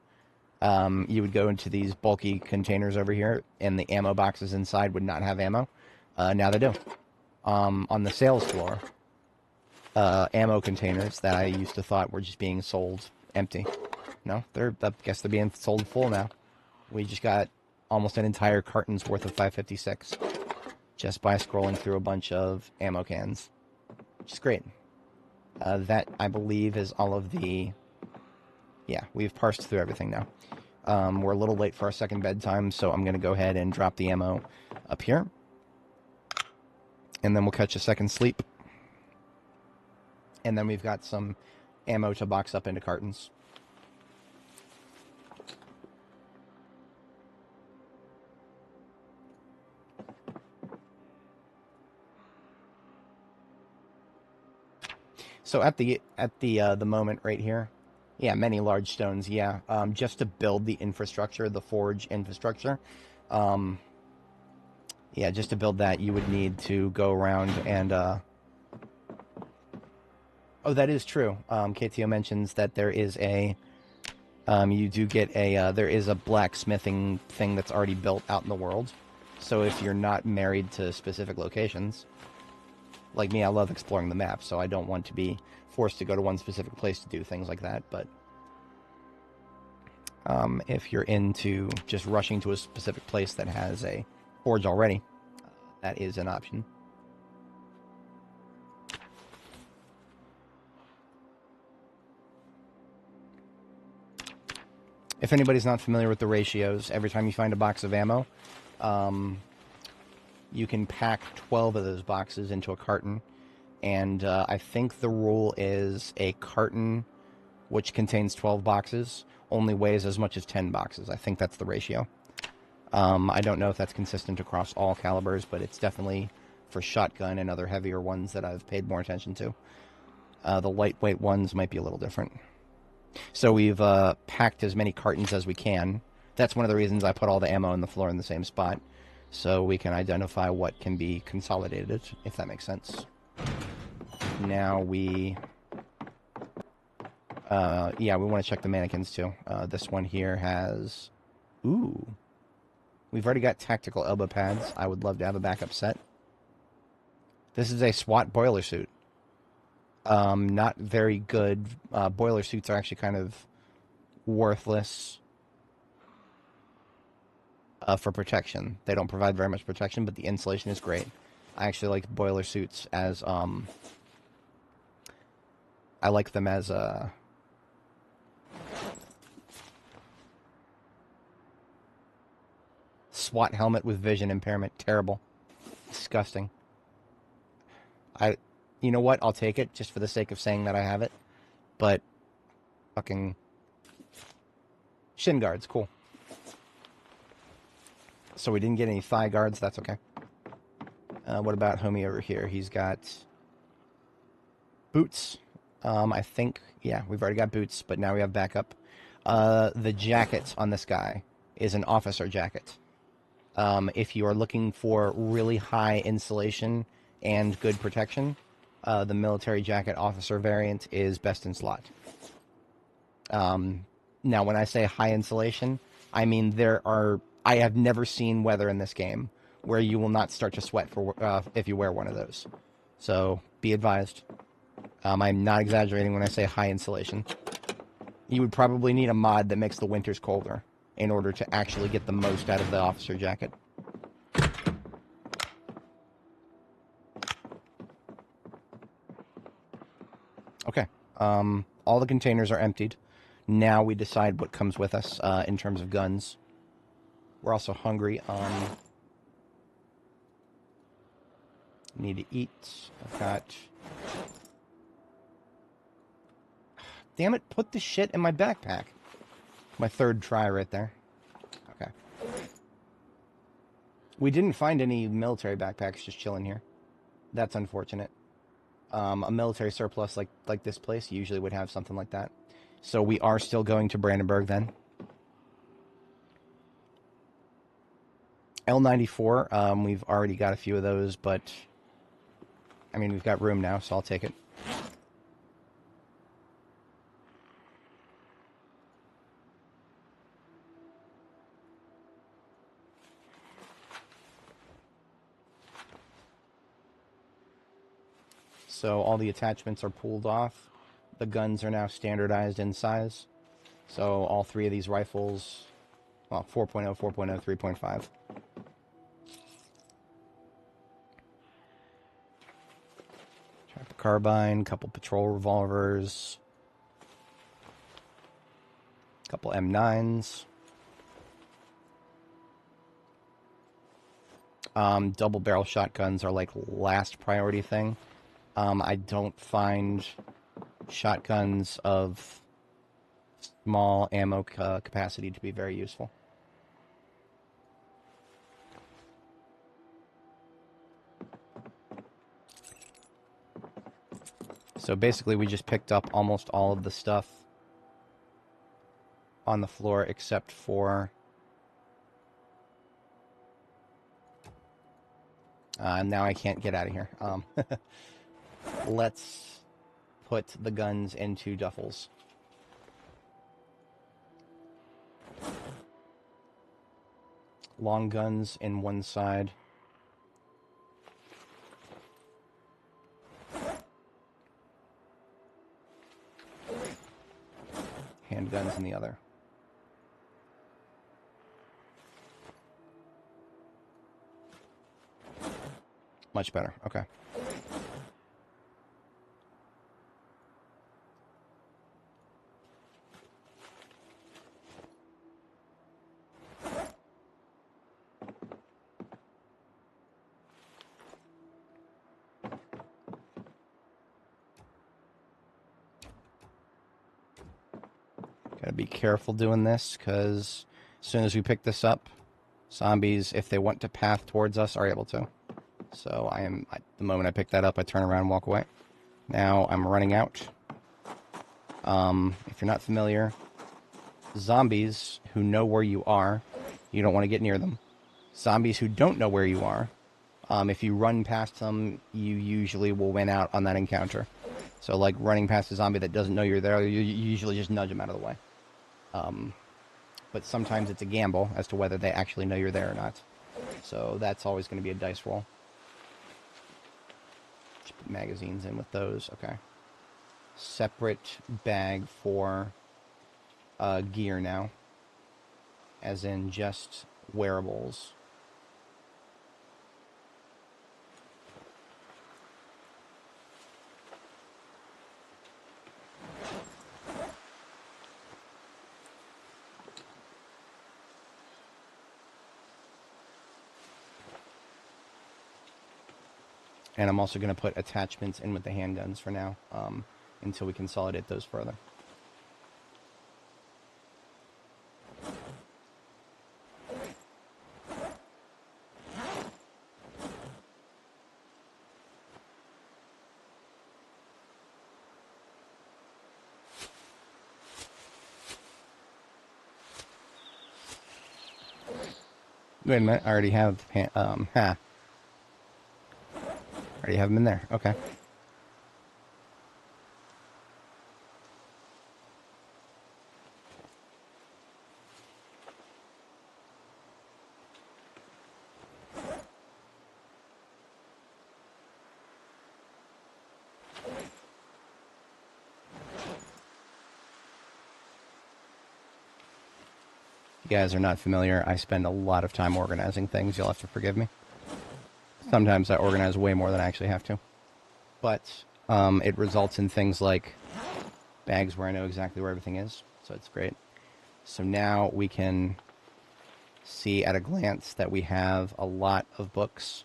You would go into these bulky containers over here, and the ammo boxes inside would not have ammo. Now they do. On the sales floor, ammo containers that I used to thought were just being sold empty. No, I guess they're being sold full now. We just got almost an entire carton's worth of 556 just by scrolling through a bunch of ammo cans, which is great. That, I believe, is all of the... Yeah, we've parsed through everything now. We're a little late for our second bedtime, so I'm going to go ahead and drop the ammo up here. And then we'll catch a second sleep. And then we've got some ammo to box up into cartons. So at the moment right here, yeah, many large stones, yeah. Just to build the infrastructure, the forge infrastructure, yeah, just to build that, you would need to go around and, oh, that is true. KTO mentions that there is a, you do get a, there is a blacksmithing thing that's already built out in the world. So if you're not married to specific locations, like me, I love exploring the map, so I don't want to be forced to go to one specific place to do things like that, but if you're into just rushing to a specific place that has a forge already, that is an option. If anybody's not familiar with the ratios, every time you find a box of ammo, you can pack 12 of those boxes into a carton, and I think the rule is a carton which contains 12 boxes only weighs as much as 10 boxes. I think that's the ratio. I don't know if that's consistent across all calibers, but it's definitely for shotgun and other heavier ones that I've paid more attention to. The lightweight ones might be a little different. So we've packed as many cartons as we can. That's one of the reasons I put all the ammo on the floor in the same spot, so we can identify what can be consolidated, if that makes sense. Now we... yeah, we want to check the mannequins too. This one here has... Ooh. We've already got tactical elbow pads. I would love to have a backup set. This is a SWAT boiler suit. Not very good. Boiler suits are actually kind of worthless for protection. They don't provide very much protection, but the insulation is great. I actually like boiler suits as... I like them as a... SWAT helmet with vision impairment. Terrible. Disgusting. You know what? I'll take it just for the sake of saying that I have it. But fucking shin guards, cool. So we didn't get any thigh guards. That's okay. What about homie over here? He's got boots. I think, yeah, we've already got boots, but now we have backup. The jacket on this guy is an officer jacket. If you are looking for really high insulation and good protection, the military jacket officer variant is best in slot. Now, when I say high insulation, I mean I have never seen weather in this game where you will not start to sweat if you wear one of those. So, be advised. I'm not exaggerating when I say high insulation. You would probably need a mod that makes the winters colder in order to actually get the most out of the officer jacket. Okay. All the containers are emptied. Now we decide what comes with us in terms of guns. We're also hungry. Need to eat. I've got... Damn it, put the shit in my backpack. My third try right there. Okay. We didn't find any military backpacks just chilling here. That's unfortunate. A military surplus like this place usually would have something like that. So we are still going to Brandenburg then. L94, we've already got a few of those, but... I mean, we've got room now, so I'll take it. So all the attachments are pulled off. The guns are now standardized in size. So all three of these rifles, well, 4.0, 4.0, 3.5. Trapper carbine, couple patrol revolvers, couple M9s. Double barrel shotguns are like last priority thing. I don't find shotguns of small ammo capacity to be very useful. So basically we just picked up almost all of the stuff on the floor except for now I can't get out of here. Let's put the guns into duffels. Long guns in one side. Handguns in the other. Much better. Okay. Gotta be careful doing this, because as soon as we pick this up, zombies, if they want to path towards us, are able to. So the moment I pick that up, I turn around and walk away. Now I'm running out. If you're not familiar, zombies who know where you are, you don't want to get near them. Zombies who don't know where you are, if you run past them, you usually will win out on that encounter. So like running past a zombie that doesn't know you're there, you usually just nudge them out of the way. But sometimes it's a gamble as to whether they actually know you're there or not. So that's always going to be a dice roll. Just put magazines in with those. Okay. Separate bag for gear now. As in just wearables. And I'm also going to put attachments in with the handguns for now, until we consolidate those further. Wait a minute, I already have, already have them in there. Okay. If you guys are not familiar, I spend a lot of time organizing things. You'll have to forgive me. Sometimes I organize way more than I actually have to. But it results in things like bags where I know exactly where everything is. So it's great. So now we can see at a glance that we have a lot of books.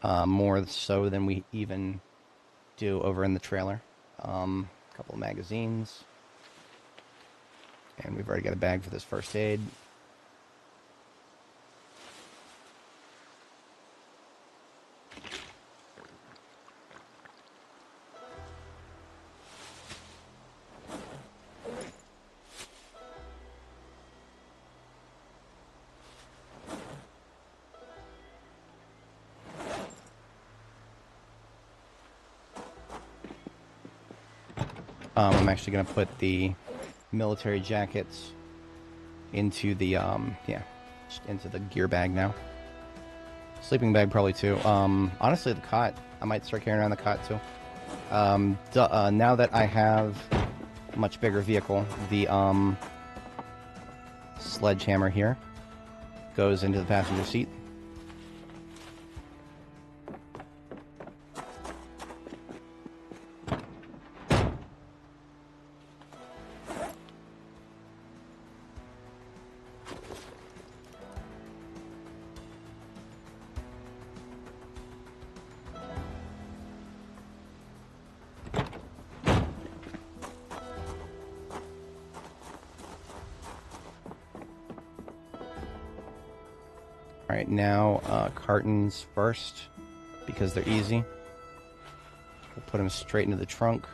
More so than we even do over in the trailer. A couple of magazines. And we've already got a bag for this first aid. I'm actually going to put the military jackets into the, into the gear bag now. Sleeping bag probably too. Honestly, the cot, I might start carrying around the cot too. Now that I have a much bigger vehicle, the sledgehammer here goes into the passenger seat. Alright, now cartons first, because they're easy. We'll put them straight into the trunk.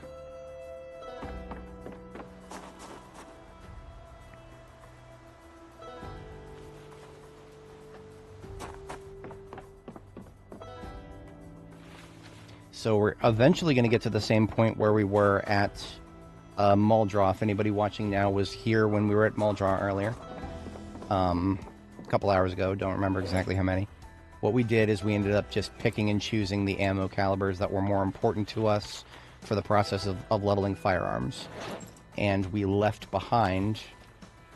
So we're eventually going to get to the same point where we were at Muldraw. If anybody watching now was here when we were at Muldraw earlier. Couple hours ago, don't remember exactly how many. What we did is we ended up just picking and choosing the ammo calibers that were more important to us for the process of leveling firearms. And we left behind,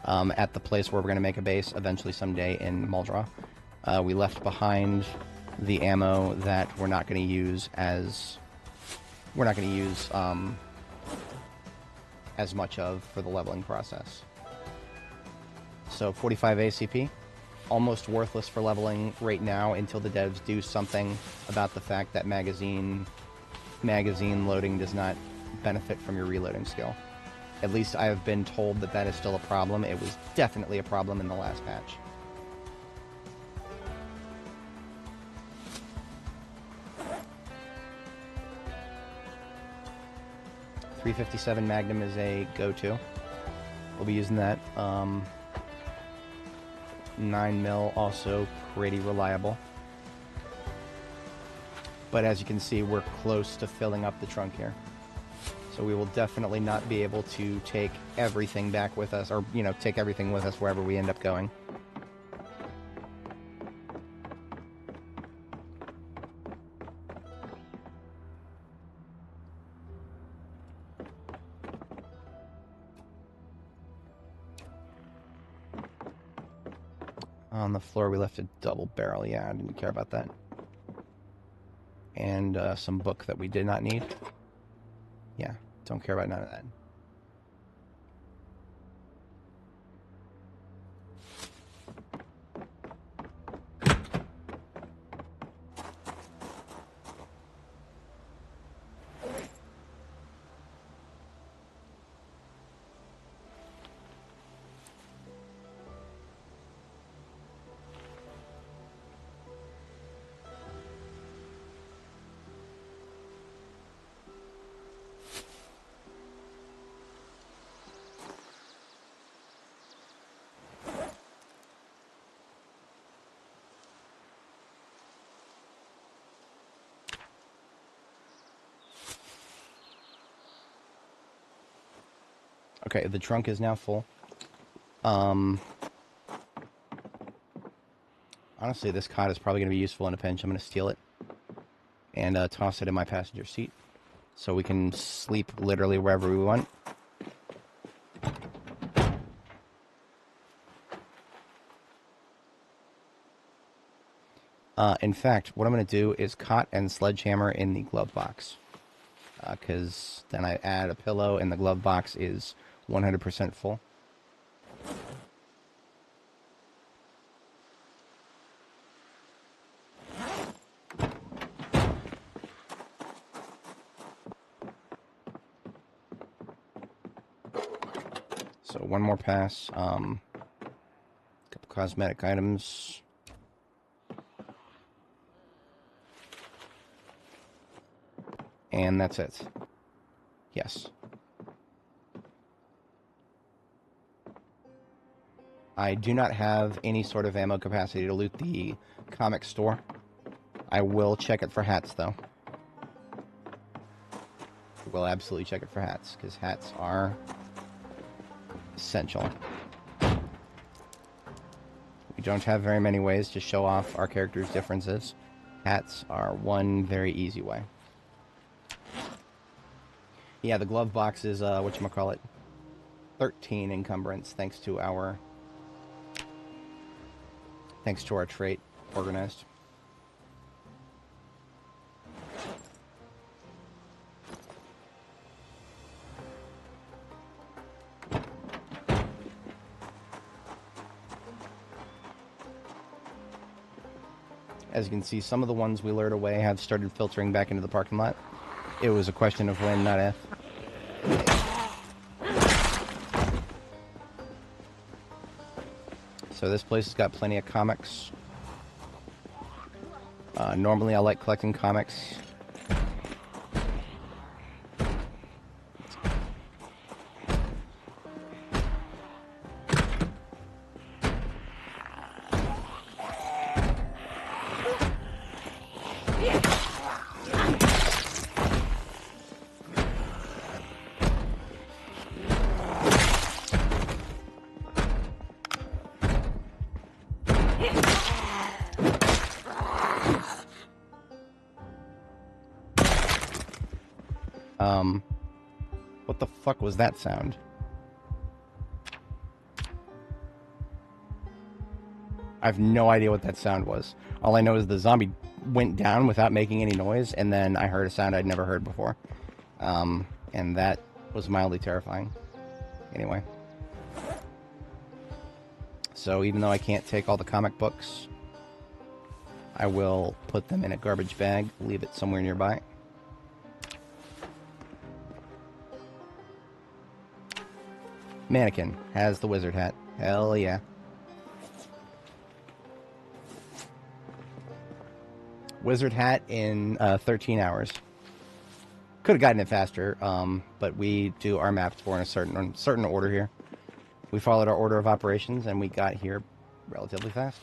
at the place where we're going to make a base eventually someday in Muldraw, we left behind the ammo that we're not going to use as much of for the leveling process. So 45 ACP. Almost worthless for leveling right now until the devs do something about the fact that magazine loading does not benefit from your reloading skill. At least I have been told that that is still a problem. It was definitely a problem in the last patch. .357 Magnum is a go-to. We'll be using that. 9mm also pretty reliable. But as you can see, we're close to filling up the trunk here. So we will definitely not be able to take everything back with us, or, take everything with us wherever we end up going. On the floor, we left a double barrel. Yeah, I didn't care about that. And some book that we did not need. Yeah, don't care about none of that. Okay, the trunk is now full. Honestly, this cot is probably going to be useful in a pinch. I'm going to steal it and toss it in my passenger seat so we can sleep literally wherever we want. In fact, what I'm going to do is cot and sledgehammer in the glove box, because then I add a pillow and the glove box is 100% full. So one more pass, couple cosmetic items. And that's it. Yes. I do not have any sort of ammo capacity to loot the comic store. I will check it for hats, though. We'll absolutely check it for hats, because hats are essential. We don't have very many ways to show off our characters' differences. Hats are one very easy way. Yeah, the glove box is, whatchamacallit, 13 encumbrance, thanks to our trait organized. As you can see, some of the ones we lured away have started filtering back into the parking lot. It was a question of when, not if. So this place has got plenty of comics. Normally I like collecting comics. What the fuck was that sound? I have no idea what that sound was. All I know is the zombie went down without making any noise, and then I heard a sound I'd never heard before. And that was mildly terrifying. Anyway. So even though I can't take all the comic books, I will put them in a garbage bag, leave it somewhere nearby. Mannequin has the wizard hat. Hell yeah. Wizard hat in 13 hours. Could have gotten it faster, but we do our maps for in a certain order here. We followed our order of operations, and we got here relatively fast.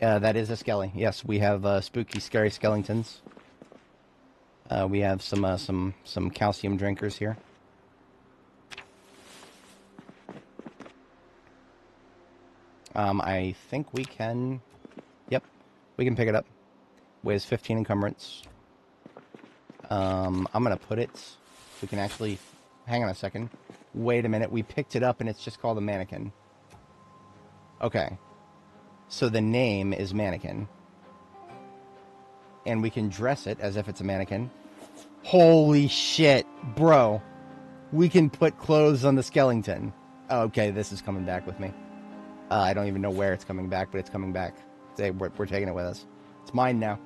That is a skelly. Yes, we have spooky, scary skeletons. We have some calcium drinkers here. I think we can... Yep, we can pick it up. Weighs 15 encumbrance. I'm going to put it... We can actually... Hang on a second. Wait a minute, we picked it up and it's just called a mannequin. Okay. So the name is mannequin. And we can dress it as if it's a mannequin. Holy shit, bro. We can put clothes on the skeleton. Okay, this is coming back with me. I don't even know where it's coming back, but it's coming back. We're taking it with us. It's mine now.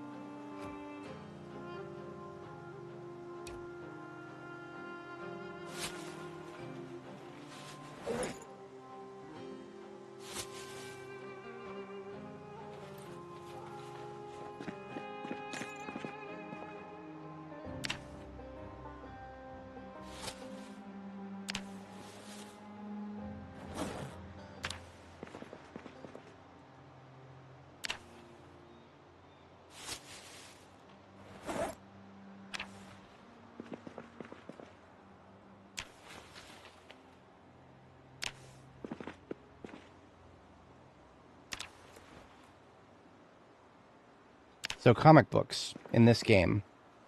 So comic books in this game,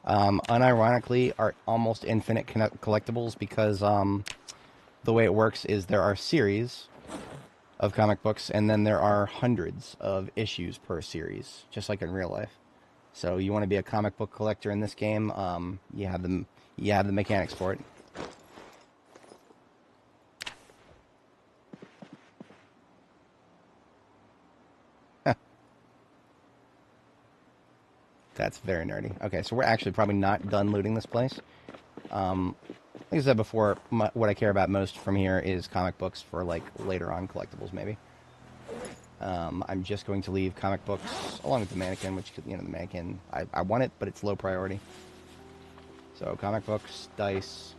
unironically, are almost infinite collectibles because the way it works is there are series of comic books, and then there are hundreds of issues per series, just like in real life. So you want to be a comic book collector in this game, you have the mechanics for it. That's very nerdy. Okay, so we're actually probably not done looting this place. Like I said before, what I care about most from here is comic books for, like, later on collectibles, maybe. I'm just going to leave comic books along with the mannequin, which, you know, the mannequin, I want it, but it's low priority. So, comic books, dice.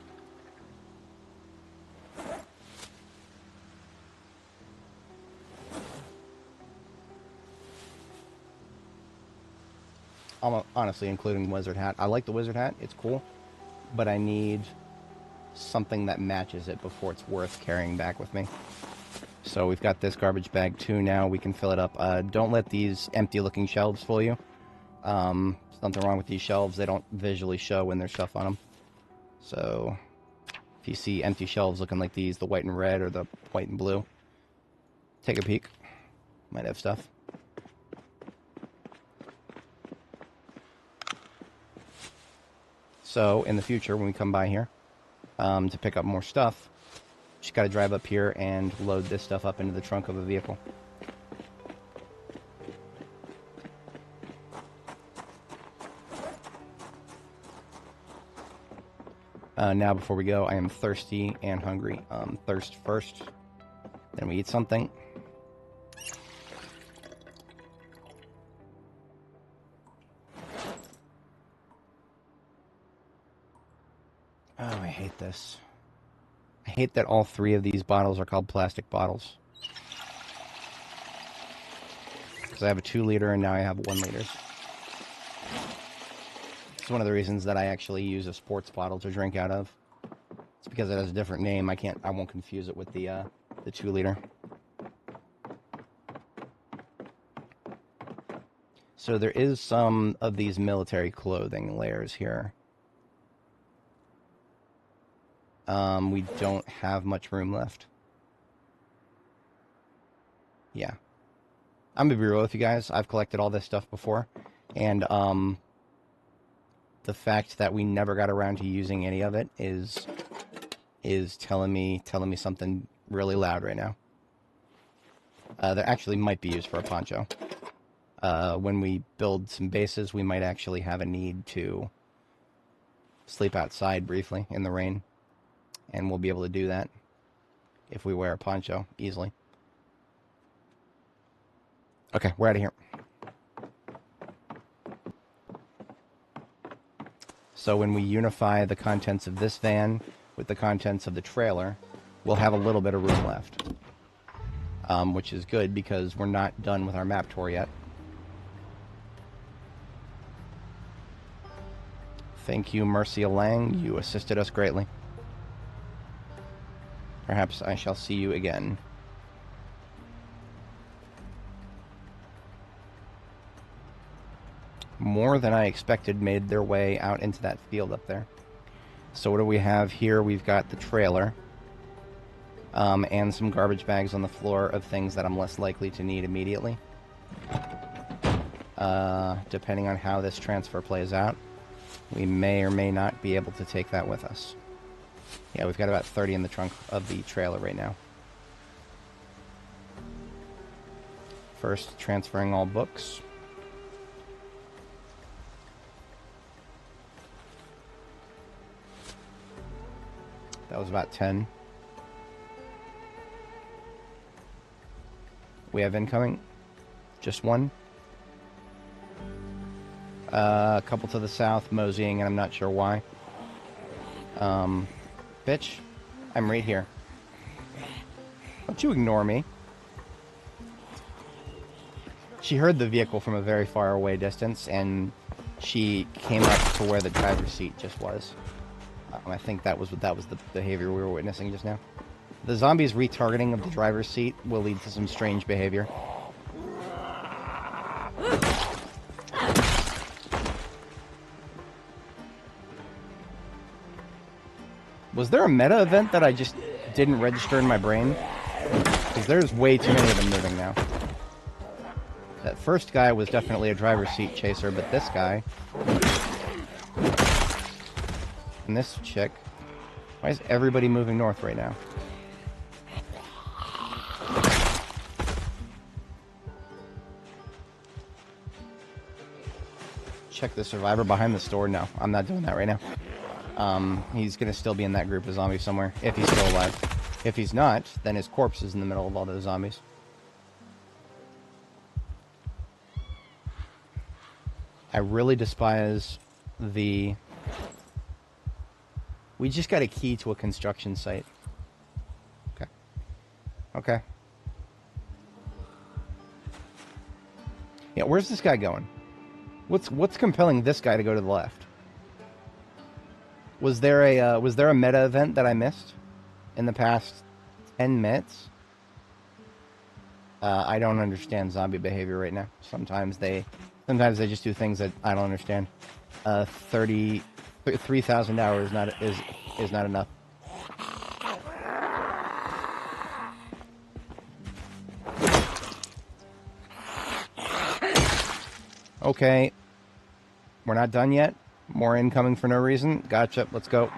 Honestly, including the wizard hat. I like the wizard hat, it's cool, but I need something that matches it before it's worth carrying back with me. So we've got this garbage bag too now, we can fill it up. Don't let these empty looking shelves fool you. Something wrong with these shelves. They don't visually show when there's stuff on them. So if you see empty shelves looking like these, the white and red or the white and blue, take a peek. Might have stuff. So in the future, when we come by here to pick up more stuff, just got to drive up here and load this stuff up into the trunk of a vehicle. Now, before we go, I am thirsty and hungry. Thirst first, then we eat something. Oh, I hate this. I hate that all three of these bottles are called plastic bottles. Because I have a 2-liter and now I have 1 liters. It's one of the reasons that I actually use a sports bottle to drink out of. It's because it has a different name. I won't confuse it with the 2-liter. So there is some of these military clothing layers here. We don't have much room left. Yeah. I'm gonna be real with you guys. I've collected all this stuff before, and the fact that we never got around to using any of it is telling me something really loud right now. That actually might be used for a poncho. When we build some bases, we might actually have a need to sleep outside briefly in the rain, and we'll be able to do that if we wear a poncho easily. Okay, we're out of here. So when we unify the contents of this van with the contents of the trailer, we'll have a little bit of room left. Which is good because we're not done with our map tour yet. Thank you, Mercia Lang. You assisted us greatly. Perhaps I shall see you again. More than I expected made their way out into that field up there. So what do we have here? We've got the trailer. And some garbage bags on the floor of things that I'm less likely to need immediately. Depending on how this transfer plays out, we may or may not be able to take that with us. Yeah, we've got about 30 in the trunk of the trailer right now. First, transferring all books. That was about 10. We have incoming. Just one. A couple to the south, moseying, and I'm not sure why. Bitch, I'm right here. Don't you ignore me. She heard the vehicle from a very far away distance, and she came up to where the driver's seat just was. I think that was the behavior we were witnessing just now. The zombies' retargeting of the driver's seat will lead to some strange behavior. Was there a meta event that I just didn't register in my brain? Because there's way too many of them moving now. That first guy was definitely a driver's seat chaser, but this guy... And this chick... Why is everybody moving north right now? Check the survivor behind the store. No, I'm not doing that right now. He's gonna still be in that group of zombies somewhere, if he's still alive. If he's not, then his corpse is in the middle of all those zombies. I really despise the... We just got a key to a construction site. Okay. Okay. Yeah, where's this guy going? What's compelling this guy to go to the left? Was there a meta event that I missed in the past 10 minutes? I don't understand zombie behavior right now. Sometimes they Sometimes they just do things that I don't understand. 3,000 hours is not enough. Okay, we're not done yet. More incoming for no reason. Gotcha. Let's go.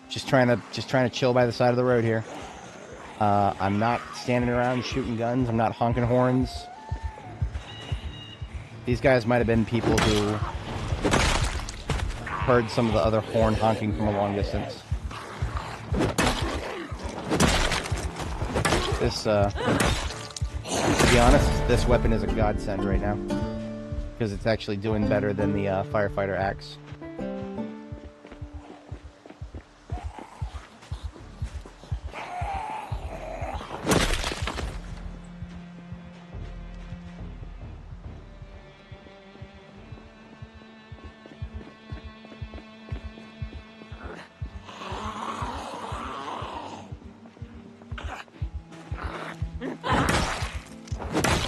Just trying to chill by the side of the road here. I'm not standing around shooting guns. I'm not honking horns. These guys might have been people who heard some of the other horn honking from a long distance. This, to be honest, this weapon is a godsend right now. Because it's actually doing better than the firefighter axe.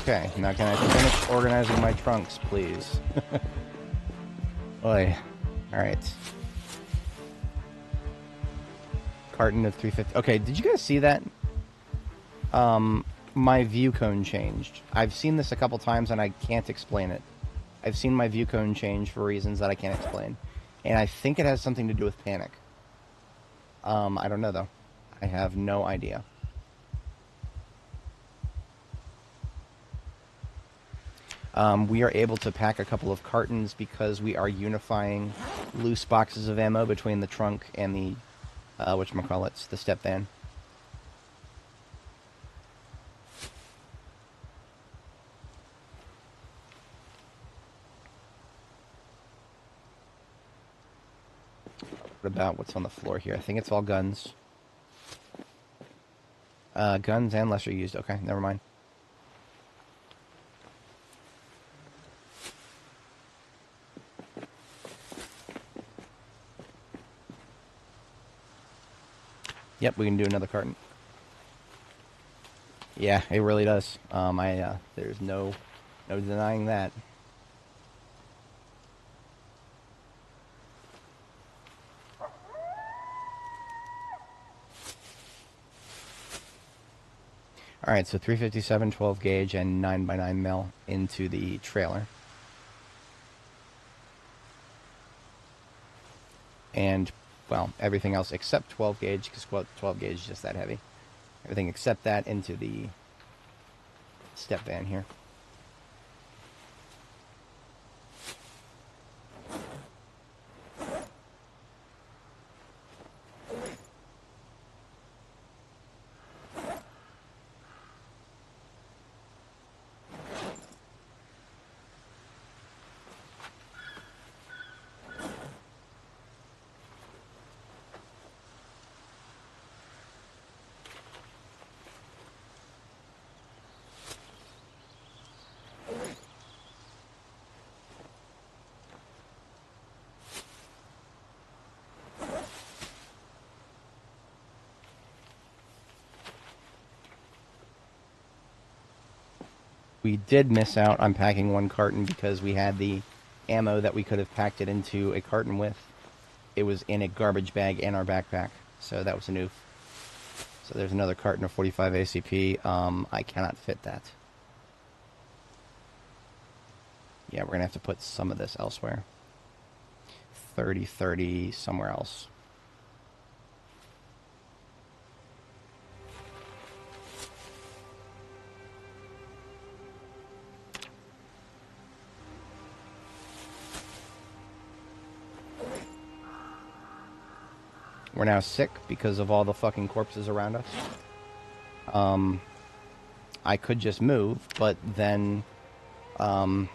Okay, now can I finish organizing my trunks, please? Oi. Alright. Carton of 350. Okay, did you guys see that? My view cone changed. I've seen this a couple times and I can't explain it. I've seen my view cone change for reasons that I can't explain. And I think it has something to do with panic. I don't know though. I have no idea. We are able to pack a couple of cartons because we are unifying loose boxes of ammo between the trunk and the, whatchamacallits, the step van. What about what's on the floor here? I think it's all guns. Guns and lesser used. Okay, never mind. Yep, we can do another carton. Yeah, it really does. There's no denying that. Alright, so 357, 12 gauge, and 9x9 mil into the trailer. And, well, everything else except 12 gauge, because 12 gauge is just that heavy. Everything except that into the step van here. We did miss out on packing one carton because we had the ammo that we could have packed it into a carton with. It was in a garbage bag in our backpack, so that was a noof. So there's another carton of 45 ACP. I cannot fit that. Yeah, we're going to have to put some of this elsewhere. 30 somewhere else. We're now sick because of all the fucking corpses around us. I could just move, but then, I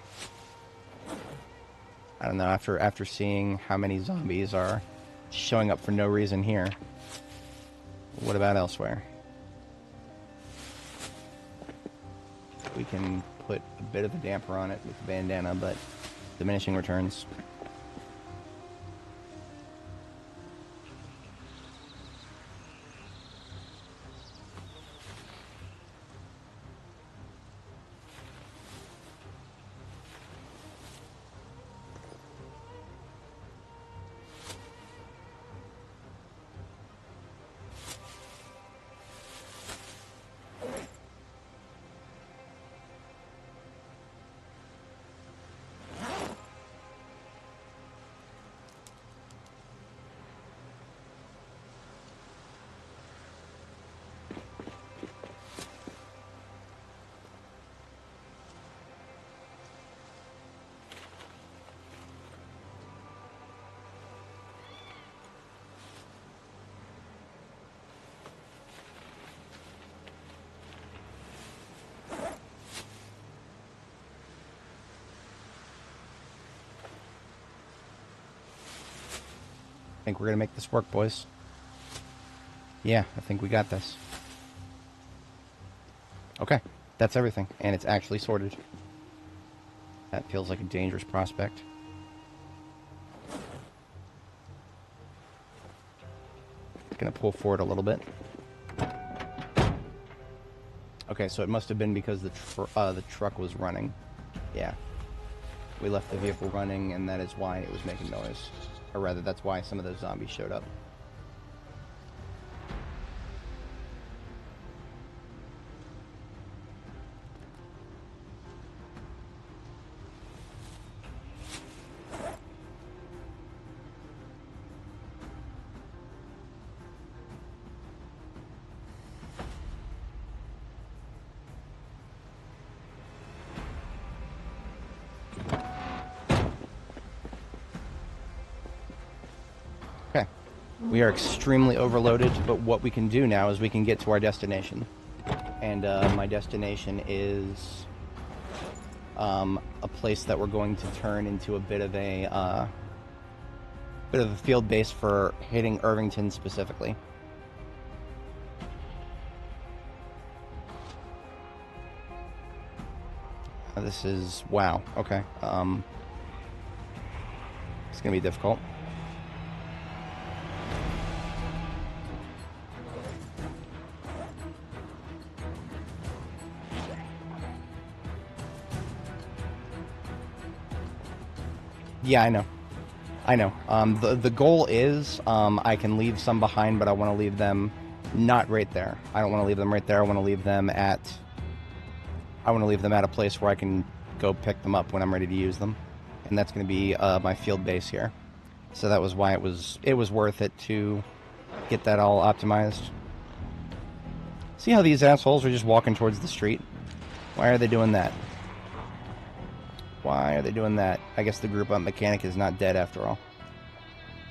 don't know, after seeing how many zombies are showing up for no reason here, what about elsewhere? We can put a bit of a damper on it with the bandana, but diminishing returns. think we're going to make this work, boys. Yeah, I think we got this. Okay, that's everything, and it's actually sorted. That feels like a dangerous prospect. Gonna pull forward a little bit. Okay, so it must have been because the truck was running. Yeah. We left the vehicle running, and that is why it was making noise. Or rather, that's why some of those zombies showed up. Okay. We are extremely overloaded, but what we can do now is we can get to our destination. And my destination is a place that we're going to turn into a bit of a field base for hitting Irvington specifically. This is wow. Okay. It's gonna be difficult. Yeah, I know. I know. The goal is I can leave some behind, but I want to leave them not right there. I don't want to leave them right there. I want to leave them at a place where I can go pick them up when I'm ready to use them, and that's going to be my field base here. So that was why it was worth it to get that all optimized. See how these assholes are just walking towards the street? Why are they doing that? Why are they doing that? I guess the group up mechanic is not dead after all.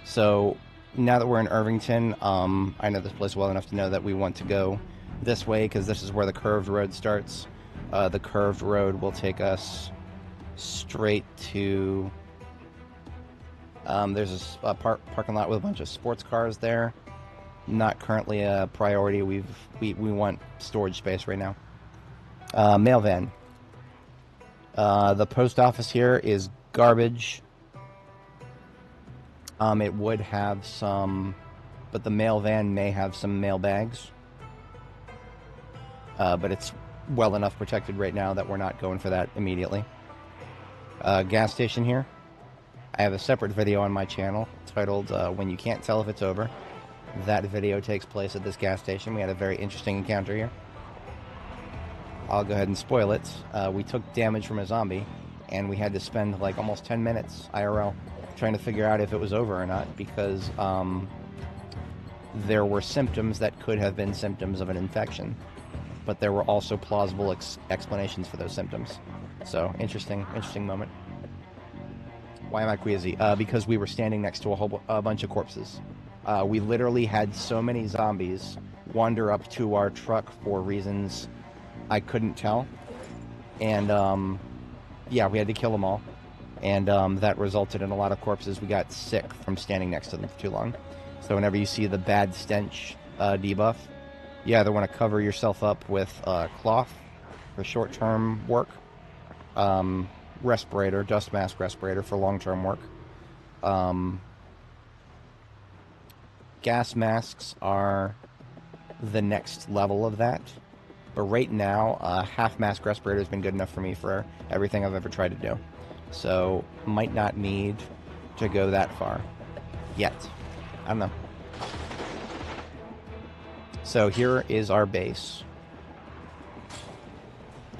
So now that we're in Irvington, I know this place well enough to know that we want to go this way because this is where the curved road starts. The curved road will take us straight to... there's a parking lot with a bunch of sports cars there. Not currently a priority. We want storage space right now. Mail van. The post office here is garbage. It would have some, but the mail van may have some mail bags. But it's well enough protected right now that we're not going for that immediately. Gas station here. I have a separate video on my channel titled When You Can't Tell If It's Over. That video takes place at this gas station. We had a very interesting encounter here. I'll go ahead and spoil it. We took damage from a zombie, and we had to spend like almost 10 minutes IRL trying to figure out if it was over or not, because there were symptoms that could have been symptoms of an infection, but there were also plausible explanations for those symptoms. So, interesting moment. Why am I queasy? Because we were standing next to a bunch of corpses. We literally had so many zombies wander up to our truck for reasons I couldn't tell, and yeah, we had to kill them all, and that resulted in a lot of corpses. We got sick from standing next to them for too long. So whenever you see the bad stench debuff, you either want to cover yourself up with cloth for short-term work, respirator, dust mask respirator for long-term work. Gas masks are the next level of that. But right now, half mask respirator has been good enough for me for everything I've ever tried to do. So, might not need to go that far yet. I don't know. So here is our base.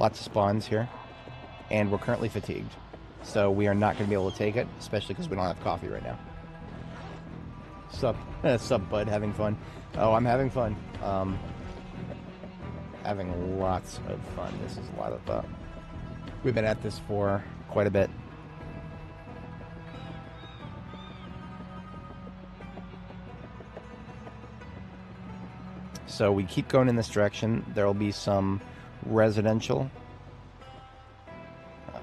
Lots of spawns here. And we're currently fatigued. So we are not going to be able to take it, especially because we don't have coffee right now. Sup, bud, having fun? Oh, I'm having fun. Having lots of fun. This is a lot of we've been at this for quite a bit. So we keep going in this direction. There will be some residential.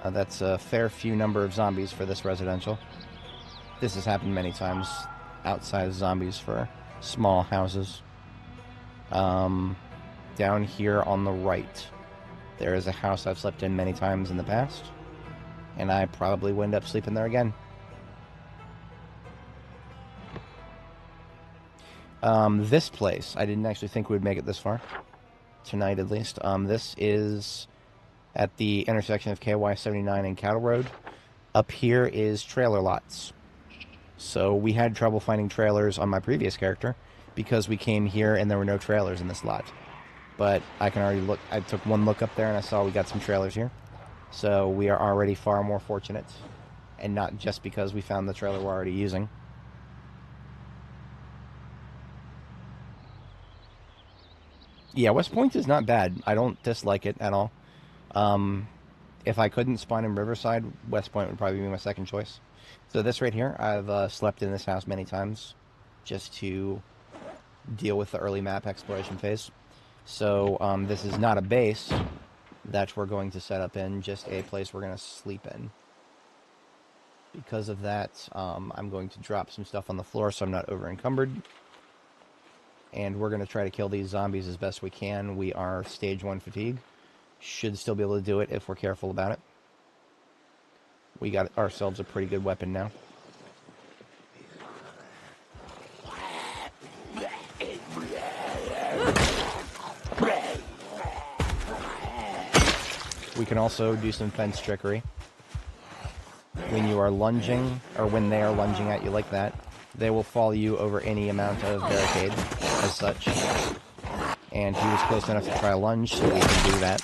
That's a fair few number of zombies for this residential. This has happened many times. outsized zombies for small houses. Down here on the right, there is a house I've slept in many times in the past, and I probably will end up sleeping there again. This place, I didn't actually think we would make it this far. Tonight, at least. This is at the intersection of KY 79 and Cattle Road. Up here is trailer lots. So we had trouble finding trailers on my previous character because we came here and there were no trailers in this lot. But I can already look. I took one look up there and I saw we got some trailers here. So we are already far more fortunate. And not just because we found the trailer we're already using. Yeah, West Point is not bad. I don't dislike it at all. If I couldn't spawn in Riverside, West Point would probably be my second choice. So this right here, I've slept in this house many times just to deal with the early map exploration phase. So this is not a base that we're going to set up in, just a place we're going to sleep in. Because of that, I'm going to drop some stuff on the floor so I'm not over encumbered. And we're going to try to kill these zombies as best we can. We are stage 1 fatigue. Should still be able to do it if we're careful about it. We got ourselves a pretty good weapon now. We can also do some fence trickery. When you are lunging, or when they are lunging at you like that, they will follow you over any amount of barricade, as such. And he was close enough to try a lunge, so we can do that.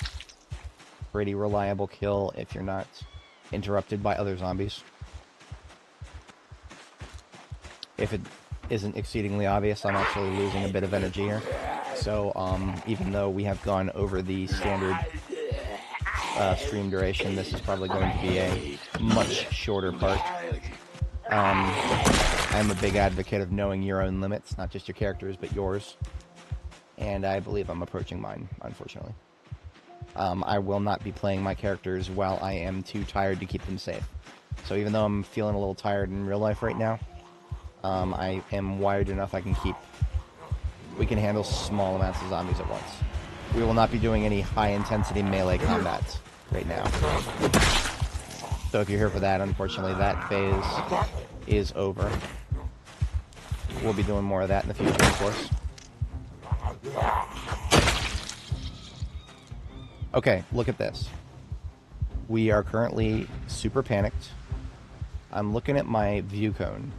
Pretty reliable kill if you're not interrupted by other zombies. If it isn't exceedingly obvious, I'm actually losing a bit of energy here. So, even though we have gone over the standard stream duration, this is probably going to be a much shorter part. I'm a big advocate of knowing your own limits, not just your characters, but yours. And I believe I'm approaching mine, unfortunately. I will not be playing my characters while I am too tired to keep them safe. So even though I'm feeling a little tired in real life right now, I am wired enough we can handle small amounts of zombies at once. We will not be doing any high-intensity melee combat right now. So if you're here for that, unfortunately, that phase is over. We'll be doing more of that in the future, of course. Okay, look at this. We are currently super panicked. I'm looking at my view cone.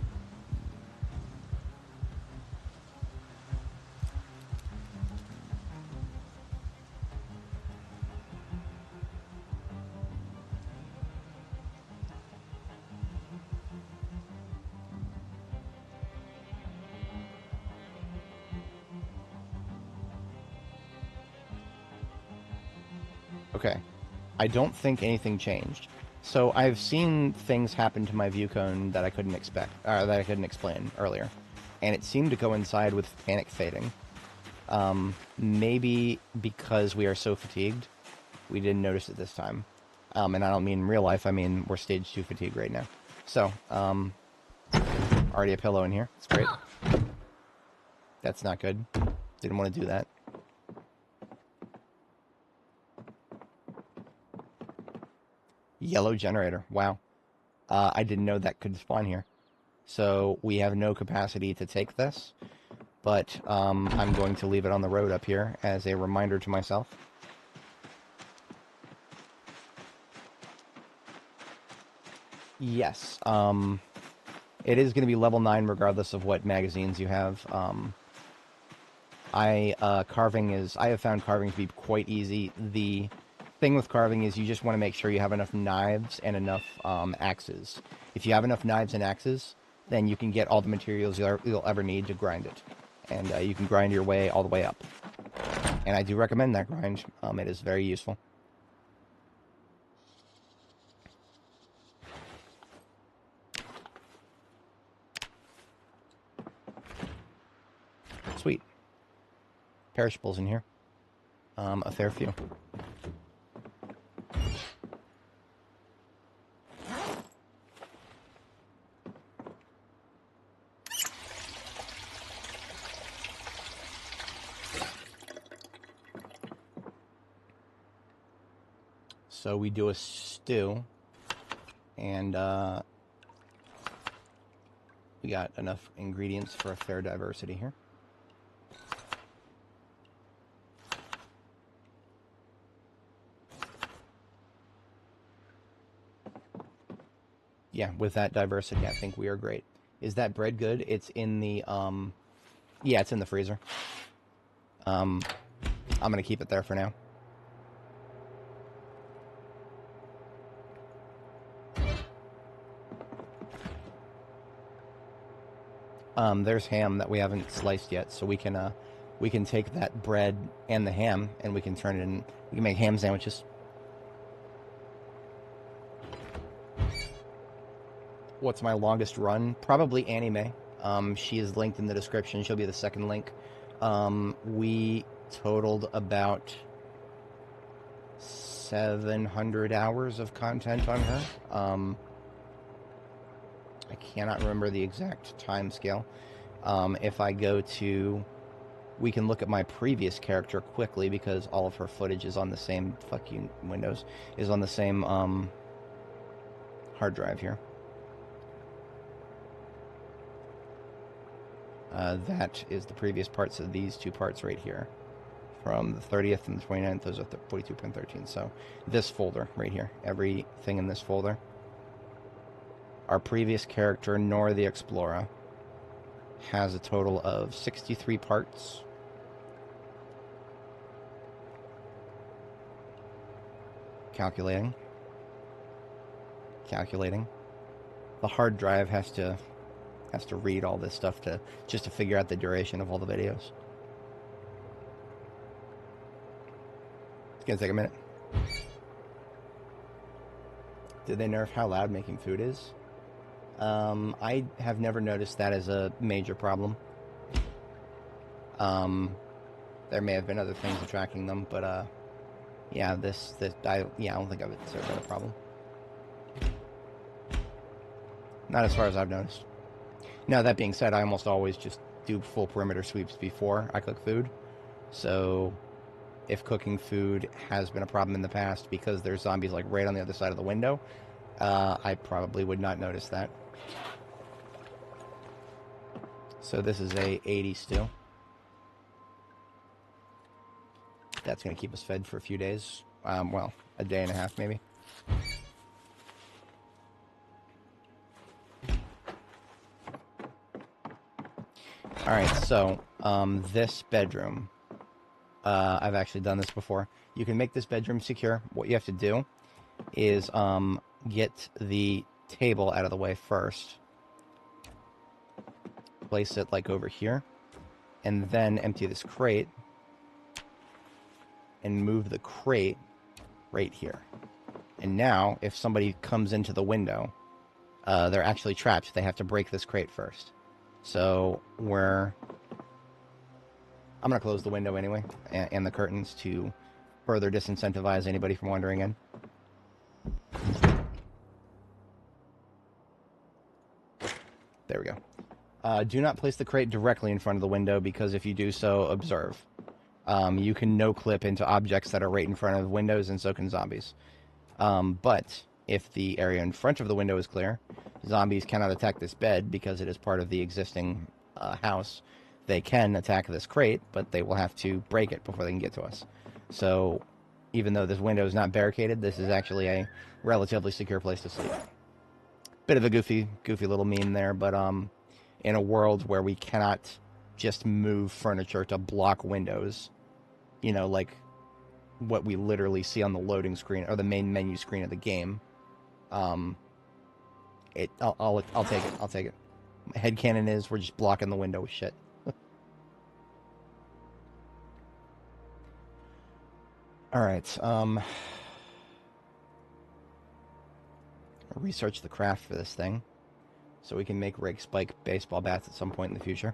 Okay, I don't think anything changed. So I've seen things happen to my view cone that I couldn't explain earlier, and it seemed to coincide with panic fading. Maybe because we are so fatigued, we didn't notice it this time. And I don't mean in real life, I mean we're stage 2 fatigue right now. So, already a pillow in here. It's great. That's not good. Didn't want to do that. Yellow generator. Wow. I didn't know that could spawn here. So we have no capacity to take this, but I'm going to leave it on the road up here as a reminder to myself. Yes. It is going to be level 9 regardless of what magazines you have. I have found carving to be quite easy. The thing with carving is you just want to make sure you have enough knives and enough axes. If you have enough knives and axes, then you can get all the materials you'll ever need to grind it. And you can grind your way all the way up. And I do recommend that grind. It is very useful. Sweet. Perishables in here. A fair few. So we do a stew, and we got enough ingredients for a fair diversity here. Yeah, with that diversity, I think we are great. Is that bread good? It's in the, yeah, it's in the freezer. I'm going to keep it there for now. There's ham that we haven't sliced yet, so we can take that bread and the ham, and we can turn it in, we can make ham sandwiches. What's my longest run? Probably Anime. She is linked in the description. She'll be the second link. We totaled about 700 hours of content on her. I cannot remember the exact time scale. If I go to... We can look at my previous character quickly because all of her footage is on the same... Fuck you, Windows. Is on the same hard drive here. That is the previous parts of these two parts right here. From the 30th and the 29th, those are 42.13. So this folder right here, everything in this folder. Our previous character, Nora the Explora, has a total of 63 parts. Calculating. The hard drive has to read all this stuff just to figure out the duration of all the videos. It's gonna take a minute. Did they nerf how loud making food is? I have never noticed that as a major problem. There may have been other things attracting them, but yeah, I don't think it's ever been a problem. Not as far as I've noticed. Now, that being said, I almost always just do full perimeter sweeps before I cook food. So, if cooking food has been a problem in the past because there's zombies like right on the other side of the window, I probably would not notice that. So this is a 80 stew. That's going to keep us fed for a few days. Well, a day and a half maybe. Alright, so this bedroom, I've actually done this before. You can make this bedroom secure. What you have to do is get the table out of the way first. Place it like over here. And then empty this crate. And move the crate right here. And now, if somebody comes into the window, they're actually trapped. They have to break this crate first. So, I'm going to close the window anyway, and the curtains to further disincentivize anybody from wandering in. There we go. Do not place the crate directly in front of the window, because if you do so, observe. You can no-clip into objects that are right in front of windows, and so can zombies. But if the area in front of the window is clear, zombies cannot attack this bed because it is part of the existing house. They can attack this crate, but they will have to break it before they can get to us. So, even though this window is not barricaded, this is actually a relatively secure place to sleep. Bit of a goofy little meme there, but in a world where we cannot just move furniture to block windows, you know, like what we literally see on the loading screen or the main menu screen of the game, I'll take it. My headcanon is we're just blocking the window with shit. Alright, research the craft for this thing so we can make rake spike baseball bats at some point in the future.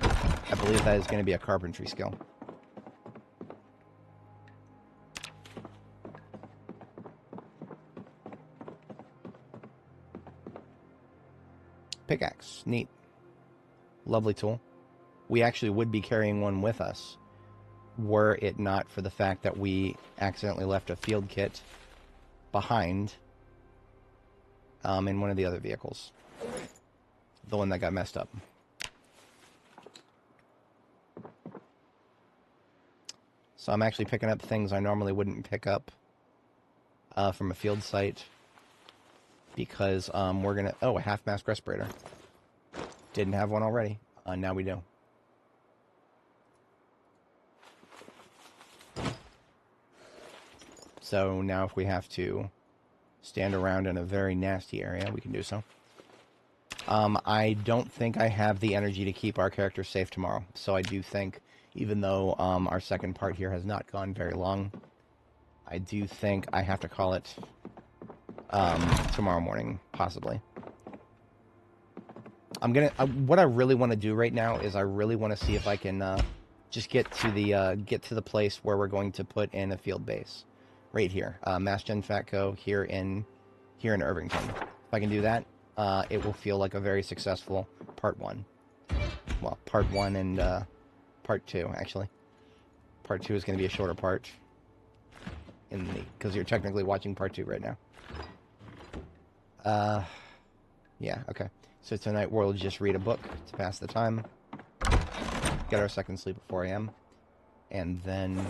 I believe that is going to be a carpentry skill. Pickaxe. Neat. Lovely tool. We actually would be carrying one with us were it not for the fact that we accidentally left a field kit behind in one of the other vehicles. The one that got messed up. So I'm actually picking up things I normally wouldn't pick up from a field site because we're going to... Oh, a half-mask respirator. Didn't have one already. Now we do. So now if we have to stand around in a very nasty area, we can do so. I don't think I have the energy to keep our characters safe tomorrow. So I do think, even though our second part here has not gone very long, I do think I have to call it tomorrow morning, possibly. I'm gonna. What I really want to do right now is I really want to see if I can just get to the place where we're going to put in a field base, right here, Mass Gen Fatco here in Irvington. If I can do that, it will feel like a very successful part 1. Well, part 1 and part 2 actually. Part 2 is going to be a shorter part, because you're technically watching part 2 right now. Yeah, okay. So tonight we'll just read a book to pass the time, get our second sleep at 4 a.m., and then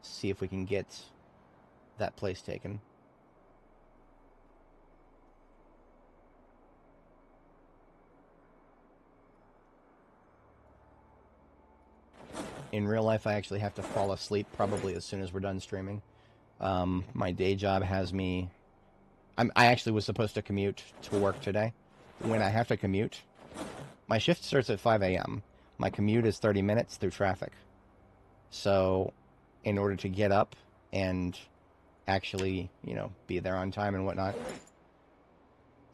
see if we can get that place taken. In real life, I actually have to fall asleep probably as soon as we're done streaming. My day job has me... I actually was supposed to commute to work today. When I have to commute, my shift starts at 5 a.m. My commute is 30 minutes through traffic. So, in order to get up and actually, you know, be there on time and whatnot,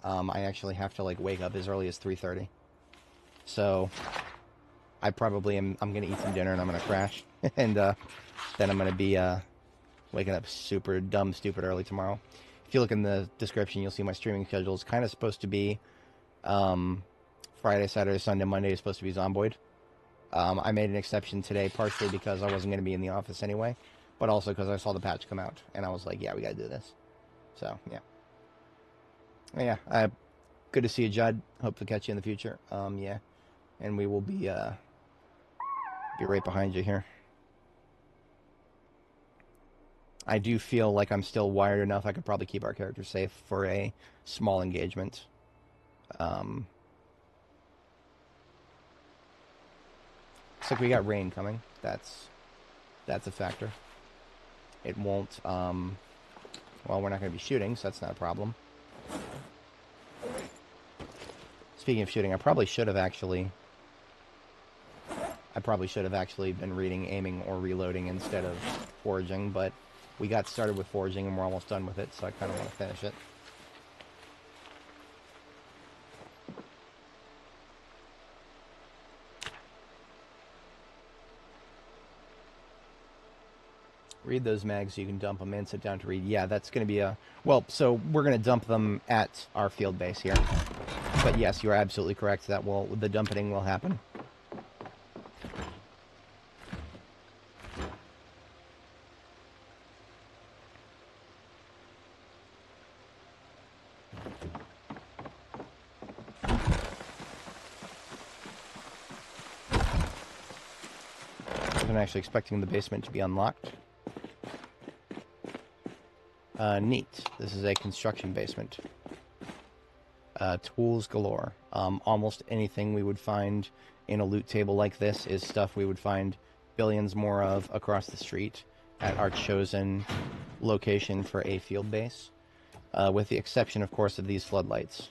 I actually have to, like, wake up as early as 3:30. So, I probably am... I'm going to eat some dinner and I'm going to crash. And then I'm going to be waking up super dumb, stupid early tomorrow. If you look in the description, you'll see my streaming schedule is kind of supposed to be Friday, Saturday, Sunday, Monday is supposed to be Zomboid. I made an exception today, partially because I wasn't going to be in the office anyway, but also because I saw the patch come out, and I was like, yeah, we got to do this. So, yeah. Yeah, good to see you, Judd. Hope to catch you in the future. Yeah, and we will be right behind you here. I do feel like I'm still wired enough I could probably keep our characters safe for a small engagement. Looks like we got rain coming. That's a factor. It won't, well, we're not going to be shooting, so that's not a problem. Speaking of shooting, I probably should have actually been reading, aiming, or reloading instead of foraging, but we got started with foraging and we're almost done with it, so I kind of want to finish it. Read those mags so you can dump them in, sit down to read. Yeah, that's going to be a... Well, so we're going to dump them at our field base here. But yes, you are absolutely correct. The dumping will happen. I'm actually expecting the basement to be unlocked. Neat. This is a construction basement. Tools galore. Almost anything we would find in a loot table like this is stuff we would find billions more of across the street at our chosen location for a field base. With the exception, of course, of these floodlights.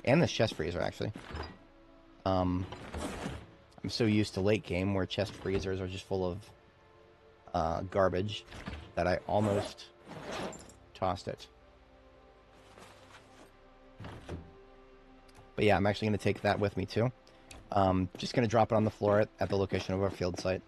And this chest freezer, actually. I'm so used to late game where chest freezers are just full of garbage that I almost tossed it. But yeah, I'm actually going to take that with me too. Just going to drop it on the floor at the location of our field site.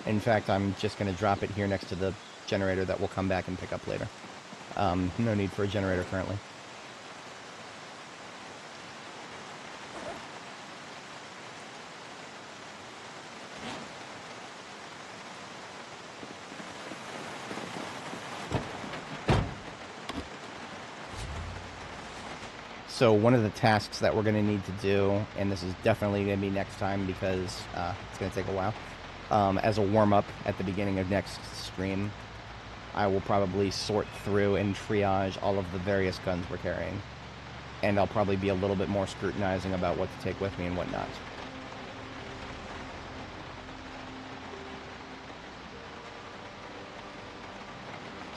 In fact, I'm just going to drop it here next to the generator that we'll come back and pick up later. No need for a generator currently. So one of the tasks that we're going to need to do, and this is definitely going to be next time because it's going to take a while, as a warm-up at the beginning of next stream, I will probably sort through and triage all of the various guns we're carrying. And I'll probably be a little bit more scrutinizing about what to take with me and what not.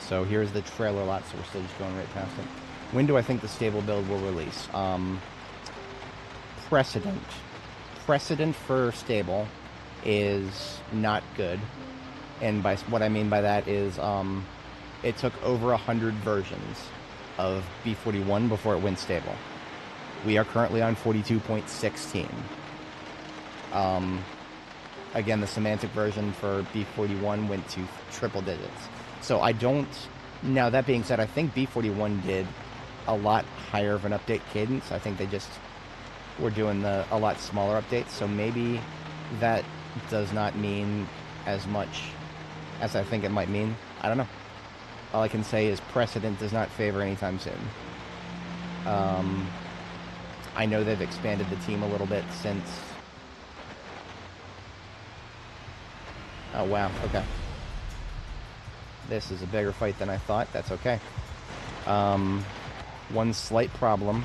So here's the trailer lot, so we're still just going right past it. When do I think the stable build will release? Precedent. Precedent for stable is not good. And by what I mean by that is it took over 100 versions of B41 before it went stable. We are currently on 42.16. Again, the semantic version for B41 went to triple digits. So I don't... Now, that being said, I think B41 did a lot higher of an update cadence. I think they just were doing a lot smaller updates, so maybe that does not mean as much as I think it might mean. I don't know. All I can say is precedent does not favor anytime soon. I know they've expanded the team a little bit since... Oh, wow, okay. This is a bigger fight than I thought. That's okay. One slight problem.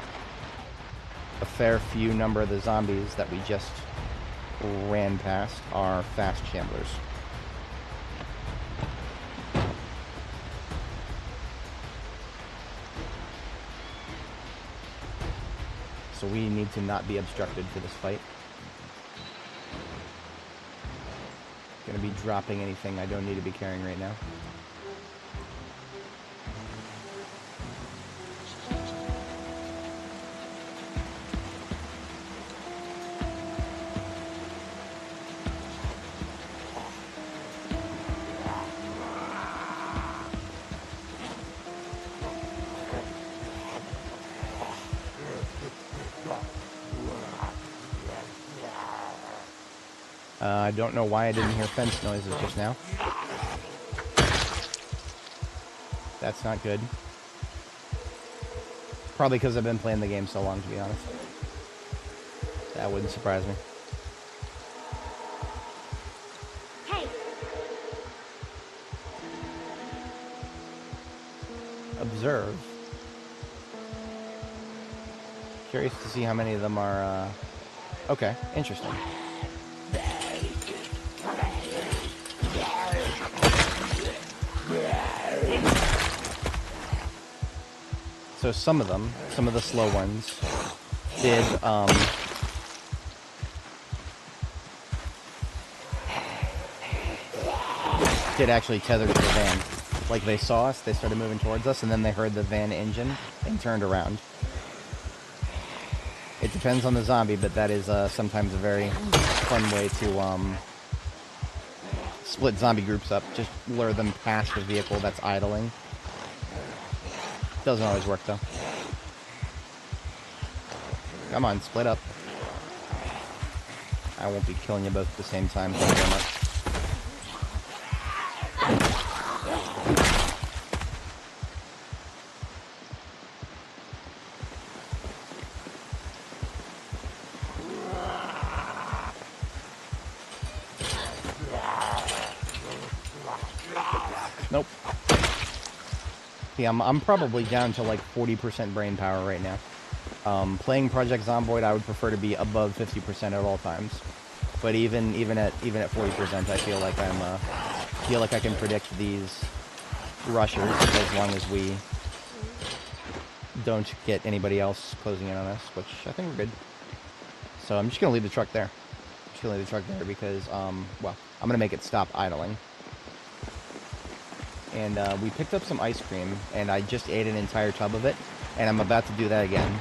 A fair few number of the zombies that we just ran past are fast shamblers. So we need to not be obstructed for this fight. Gonna be dropping anything I don't need to be carrying right now. I don't know why I didn't hear fence noises just now. That's not good. Probably because I've been playing the game so long, to be honest. That wouldn't surprise me. Hey. Observe. Curious to see how many of them are, okay, interesting. So some of them, some of the slow ones, did actually tether to the van. Like, they saw us, they started moving towards us, and then they heard the van engine and turned around. It depends on the zombie, but that is sometimes a very fun way to split zombie groups up. Just lure them past the vehicle that's idling. Doesn't always work, though. Come on, split up. I won't be killing you both at the same time. Thank you very much. Nope. Yeah, I'm probably down to like 40% brain power right now. Playing Project Zomboid, I would prefer to be above 50% at all times. But even at 40%, I feel like I can predict these rushers as long as we don't get anybody else closing in on us, which I think we're good. So I'm just gonna leave the truck there. Because well, I'm gonna make it stop idling. And we picked up some ice cream, and I just ate an entire tub of it, and I'm about to do that again.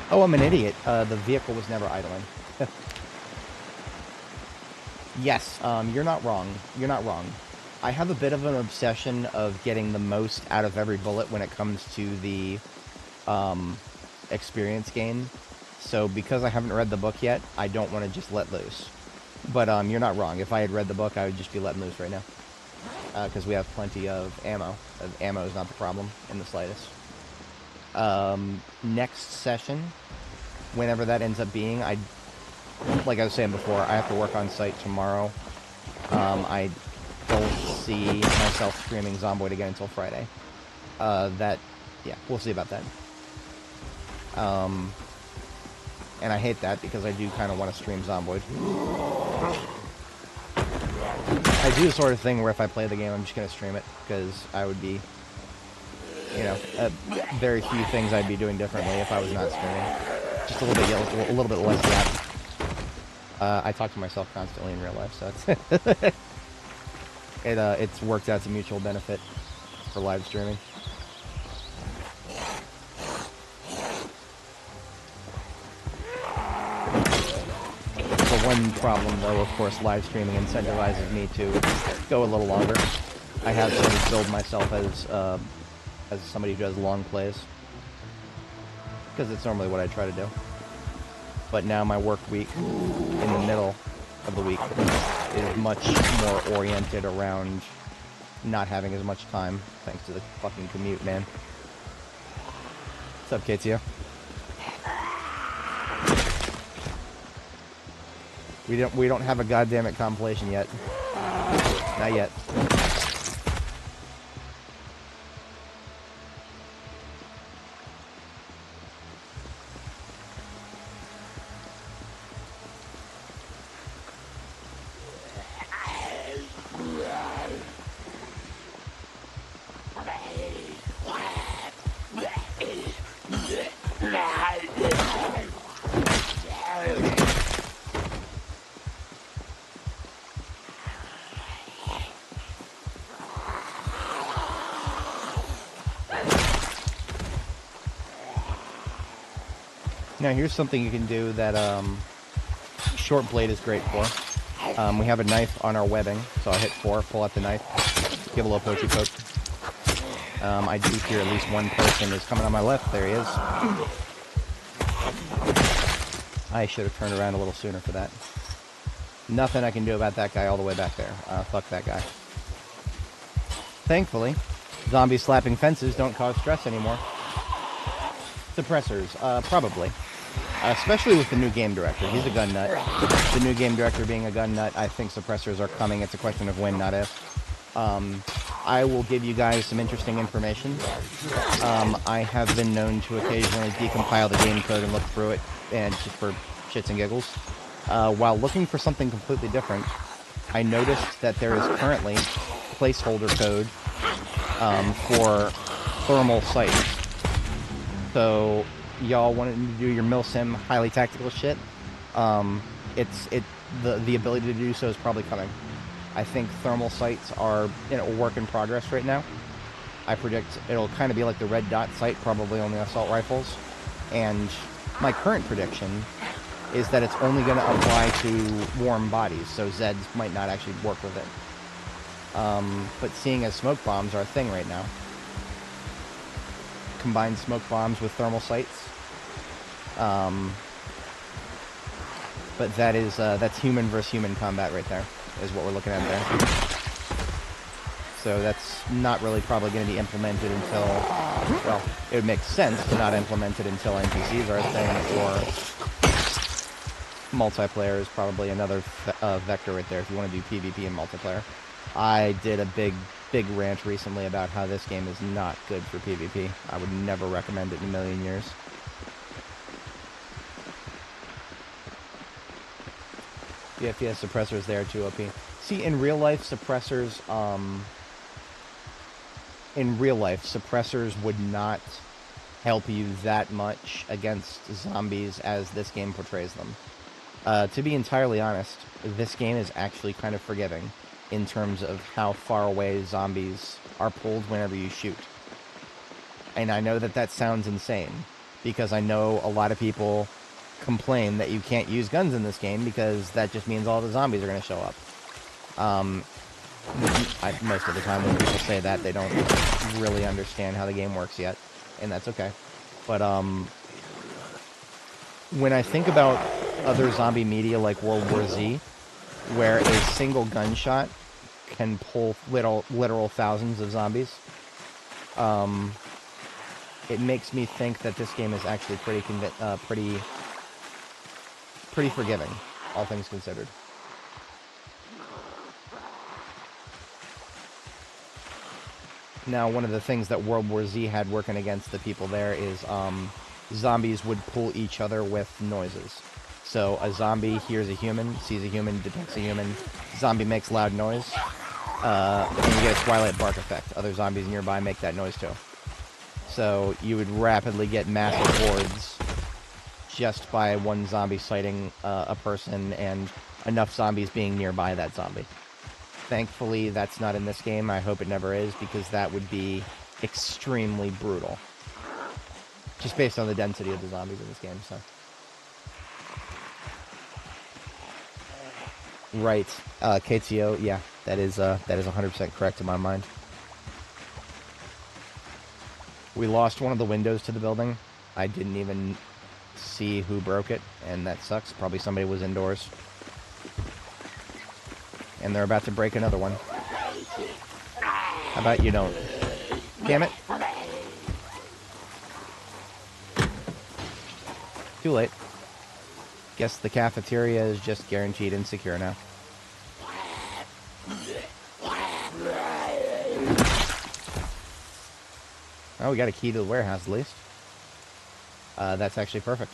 Oh, I'm an idiot. The vehicle was never idling. Yes, you're not wrong. You're not wrong. I have a bit of an obsession of getting the most out of every bullet when it comes to the experience gain. So because I haven't read the book yet, I don't want to just let loose. But you're not wrong. If I had read the book, I would just be letting loose right now. Because we have plenty of ammo. Ammo is not the problem in the slightest. Next session, whenever that ends up being, like I was saying before, I have to work on site tomorrow. I don't see myself streaming Zomboid again until Friday. Yeah, we'll see about that. And I hate that because I do kind of want to stream Zomboid. I do the sort of thing where if I play the game, I'm just going to stream it, because I would be, you know, very few things I'd be doing differently if I was not streaming. Just a little bit less that. I talk to myself constantly in real life, so it's worked out to mutual benefit for live streaming. The one problem, though, of course, live streaming incentivizes me to go a little longer. I have sort of billed myself as somebody who does long plays, because it's normally what I try to do. But now my work week, in the middle of the week, is much more oriented around not having as much time, thanks to the fucking commute, man. What's up, KTO? We don't have a goddamn compilation yet. Not yet. Now here's something you can do that short blade is great for. We have a knife on our webbing, so I'll hit 4, pull out the knife, give a little pokey poke. I do hear at least one person is coming on my left. There he is. I should have turned around a little sooner for that. Nothing I can do about that guy all the way back there. Fuck that guy. Thankfully, zombies slapping fences don't cause stress anymore. Suppressors, probably. Especially with the new game director. He's a gun nut. The new game director being a gun nut, I think suppressors are coming. It's a question of when, not if. I will give you guys some interesting information. I have been known to occasionally decompile the game code and look through it, and just for shits and giggles. While looking for something completely different, I noticed that there is currently placeholder code for thermal sights. So, y'all wanted to do your milsim highly tactical shit, the ability to do so is probably coming. I think thermal sights are in a work in progress right now. I predict it'll kind of be like the red dot sight, probably on the assault rifles. And my current prediction is that it's only going to apply to warm bodies, so Zeds might not actually work with it. But seeing as smoke bombs are a thing right now, combine smoke bombs with thermal sights. But that is that's human versus human combat right there, is what we're looking at there. So that's not really probably going to be implemented until, well, it would make sense to not implement it until NPCs are a thing, or multiplayer is probably another vector right there if you want to do PvP and multiplayer. I did a big rant recently about how this game is not good for PvP. I would never recommend it in a million years. The FPS suppressors there too, OP. See, in real life, suppressors, would not help you that much against zombies as this game portrays them. To be entirely honest, this game is actually kind of forgiving in terms of how far away zombies are pulled whenever you shoot. And I know that that sounds insane, because I know a lot of people complain that you can't use guns in this game because that just means all the zombies are going to show up. Most of the time when people say that, they don't really understand how the game works yet, and that's okay. But when I think about other zombie media like World War Z, where a single gunshot can pull literal thousands of zombies, it makes me think that this game is actually pretty forgiving, all things considered. Now, one of the things that World War Z had working against the people there is zombies would pull each other with noises. So a zombie hears a human, sees a human, detects a human, zombie makes loud noise, and you get a Twilight Bark effect. Other zombies nearby make that noise too. So you would rapidly get massive hordes just by one zombie sighting a person and enough zombies being nearby that zombie. Thankfully, that's not in this game. I hope it never is, because that would be extremely brutal. Just based on the density of the zombies in this game, so. Right. KTO, yeah, that is 100% correct in my mind. We lost one of the windows to the building. I didn't even see who broke it, and that sucks. Probably somebody was indoors. And they're about to break another one. How about you don't? Damn it. Too late. Guess the cafeteria is just guaranteed insecure now. Oh, we got a key to the warehouse at least. That's actually perfect.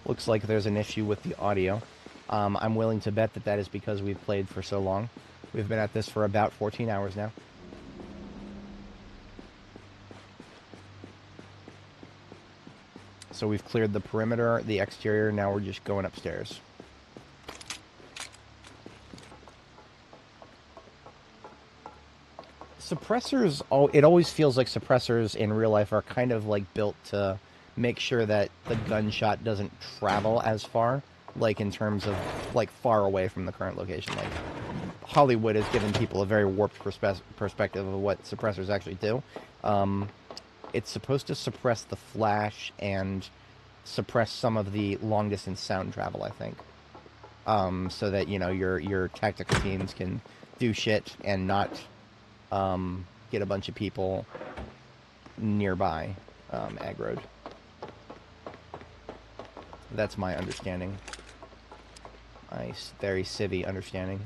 Looks like there's an issue with the audio. I'm willing to bet that that is because we've played for so long. We've been at this for about 14 hours now. So we've cleared the perimeter, the exterior, now we're just going upstairs. Suppressors, it always feels like suppressors in real life are kind of like built to make sure that the gunshot doesn't travel as far, like in terms of like far away from the current location. Like Hollywood has given people a very warped perspective of what suppressors actually do. It's supposed to suppress the flash and suppress some of the long distance sound travel, I think, so that, you know, your tactical teams can do shit and not get a bunch of people nearby aggroed. That's my understanding. My very civvy understanding.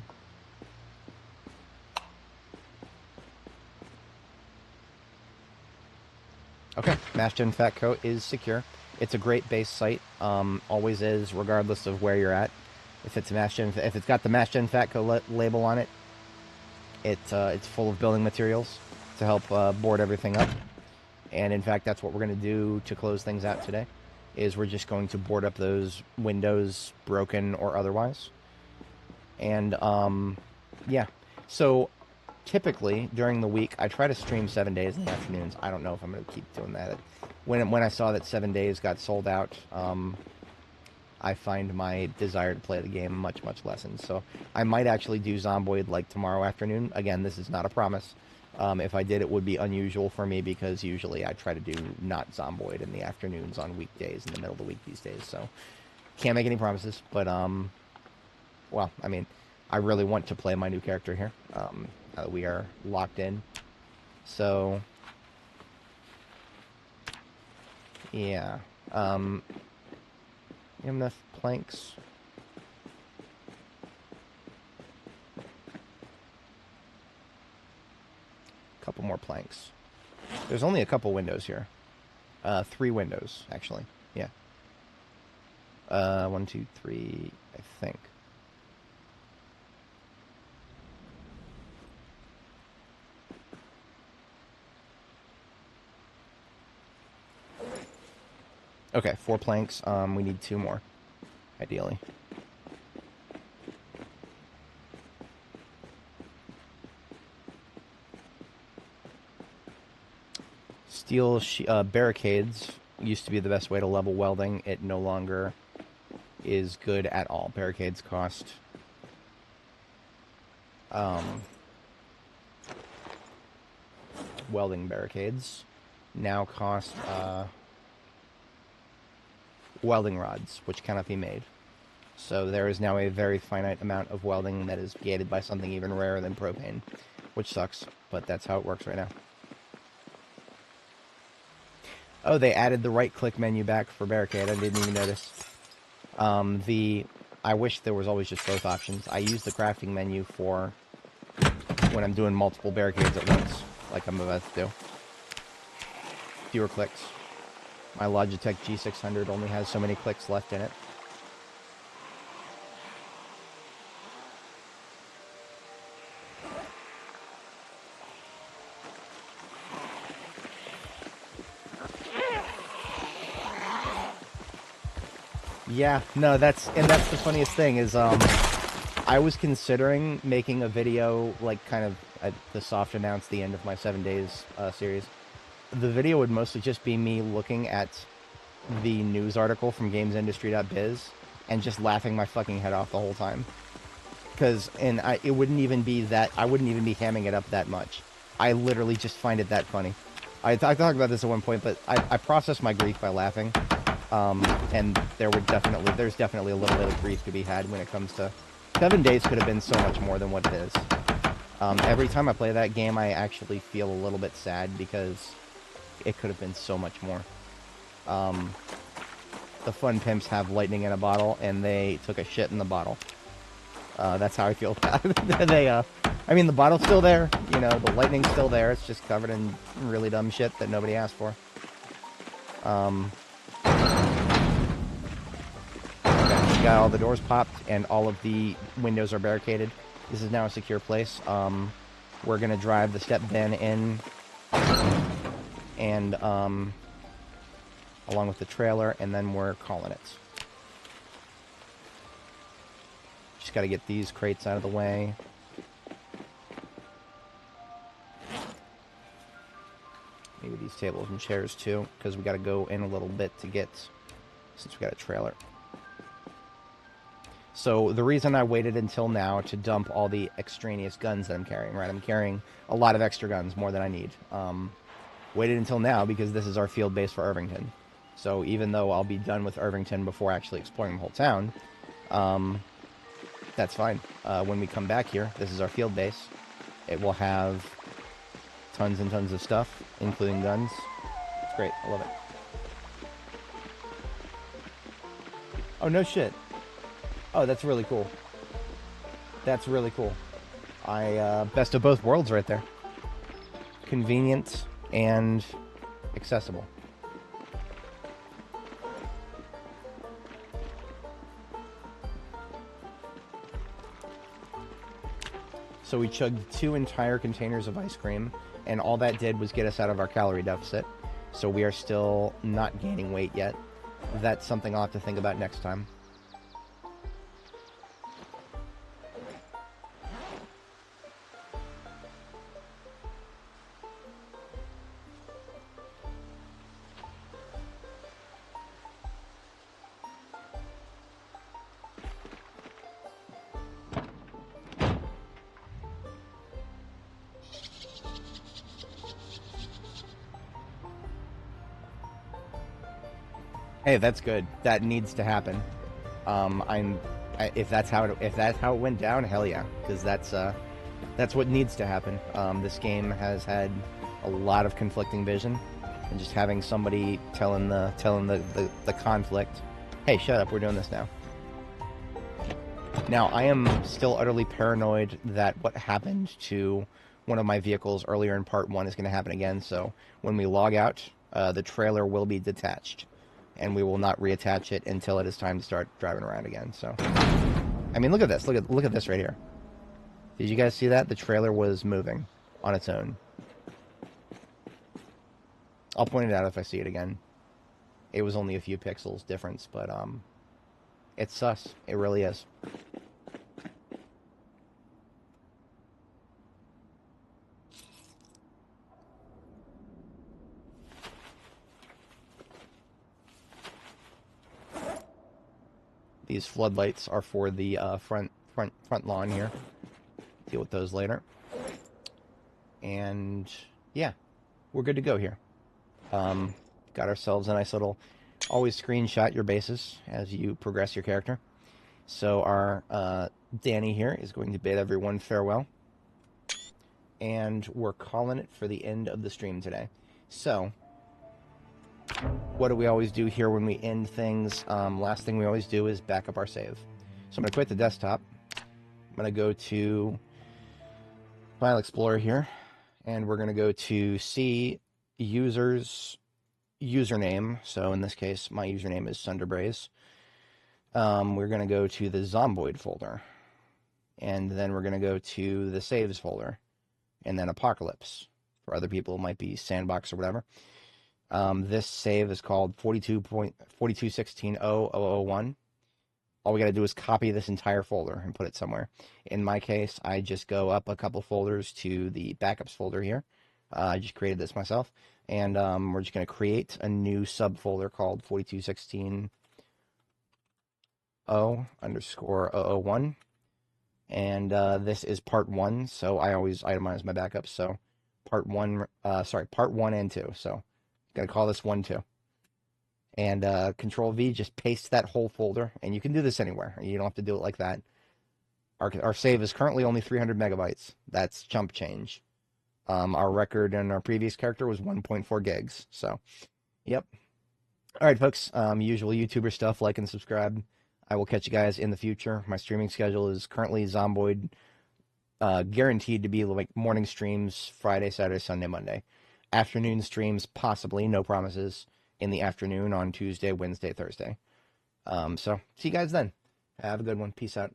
Okay, Mass-Gen Fat Coat is secure. It's a great base site. Always is, regardless of where you're at. If it's if it's got the Mass-Gen Fat Coat label on it, it's full of building materials to help board everything up. And in fact, that's what we're going to do to close things out today. Is we're just going to board up those windows, broken or otherwise. And yeah, so typically during the week I try to stream 7 days in the afternoons. I don't know if I'm going to keep doing that. When I saw that 7 days got sold out, I find my desire to play the game much lessened. So I might actually do Zomboid like tomorrow afternoon. Again, this is not a promise. If I did, it would be unusual for me, because usually I try to do not Zomboid in the afternoons on weekdays in the middle of the week these days. So can't make any promises, but well, I mean, I really want to play my new character here. We are locked in, so yeah. Enough planks. Couple more planks. There's only a couple windows here. 3 windows, actually. Yeah. 1, 2, 3, I think. Okay, 4 planks. We need 2 more, ideally. Steel barricades used to be the best way to level welding. It no longer is good at all. Barricades cost welding barricades now cost welding rods, which cannot be made. So there is now a very finite amount of welding that is gated by something even rarer than propane, which sucks, but that's how it works right now. Oh, they added the right-click menu back for barricade. I didn't even notice. I wish there was always just both options. I use the crafting menu for when I'm doing multiple barricades at once, like I'm about to do. Fewer clicks. My Logitech G600 only has so many clicks left in it. Yeah, no, that's the funniest thing is, I was considering making a video, like, kind of, the soft announce the end of my 7 days, series. The video would mostly just be me looking at the news article from gamesindustry.biz and just laughing my fucking head off the whole time. It wouldn't even be that, I wouldn't even be hamming it up that much. I literally just find it that funny. I talked about this at one point, but I process my grief by laughing. And there's definitely a little bit of grief to be had when it comes to 7 days could have been so much more than what it is. Every time I play that game, I actually feel a little bit sad because it could have been so much more. The Fun Pimps have lightning in a bottle, and they took a shit in the bottle. That's how I feel about it. I mean, the bottle's still there, you know, the lightning's still there, it's just covered in really dumb shit that nobody asked for. We got all the doors popped and all of the windows are barricaded. This is now a secure place. We're gonna drive the step van in and along with the trailer, and then we're calling it. Just gotta get these crates out of the way. Maybe these tables and chairs too, because we gotta go in a little bit to get, since we got a trailer. So the reason I waited until now to dump all the extraneous guns that I'm carrying, right? I'm carrying a lot of extra guns, more than I need. Waited until now because this is our field base for Irvington. So even though I'll be done with Irvington before actually exploring the whole town, that's fine. When we come back here, this is our field base. It will have tons and tons of stuff, including guns. It's great. I love it. Oh, no shit. Oh, that's really cool. That's really cool. Best of both worlds right there. Convenient and accessible. So we chugged 2 entire containers of ice cream, and all that did was get us out of our calorie deficit. So we are still not gaining weight yet. That's something I'll have to think about next time. Hey, that's good. That needs to happen. If that's how it went down, hell yeah, because that's what needs to happen. This game has had a lot of conflicting vision, and just having somebody telling the conflict, hey, shut up, we're doing this now. Now, I am still utterly paranoid that what happened to one of my vehicles earlier in part 1 is going to happen again. So when we log out, the trailer will be detached, and we will not reattach it until it is time to start driving around again. So, I mean, look at this. Look at this right here. Did you guys see that? The trailer was moving on its own. I'll point it out if I see it again. It was only a few pixels difference, but it's sus. It really is. These floodlights are for the front lawn here. Deal with those later. And yeah, we're good to go here. Got ourselves a nice little. Always screenshot your bases as you progress your character. So our Dani here is going to bid everyone farewell. And we're calling it for the end of the stream today. So, what do we always do here when we end things? Last thing we always do is back up our save. So I'm going to quit the desktop. I'm going to go to File Explorer here. And we're going to go to see users username. So in this case, my username is Sunderbraze. We're going to go to the Zomboid folder. And then we're going to go to the saves folder. And then Apocalypse. For other people, it might be Sandbox or whatever. This save is called 42.4216.0.001. All we got to do is copy this entire folder and put it somewhere. In my case, I just go up a couple folders to the backups folder here. I just created this myself. And we're just going to create a new subfolder called 4216.0_001. And this is part 1, so I always itemize my backups. So part 1 and 2. So gotta call this 1, 2. And Control V, just paste that whole folder, and you can do this anywhere. You don't have to do it like that. Our save is currently only 300 megabytes. That's chump change. Our record in our previous character was 1.4 gigs. So, yep. All right, folks. Usual YouTuber stuff. Like and subscribe. I will catch you guys in the future. My streaming schedule is currently Zomboid, guaranteed to be like morning streams, Friday, Saturday, Sunday, Monday. Afternoon streams, possibly, no promises, in the afternoon on Tuesday, Wednesday, Thursday. So, see you guys then. Have a good one. Peace out.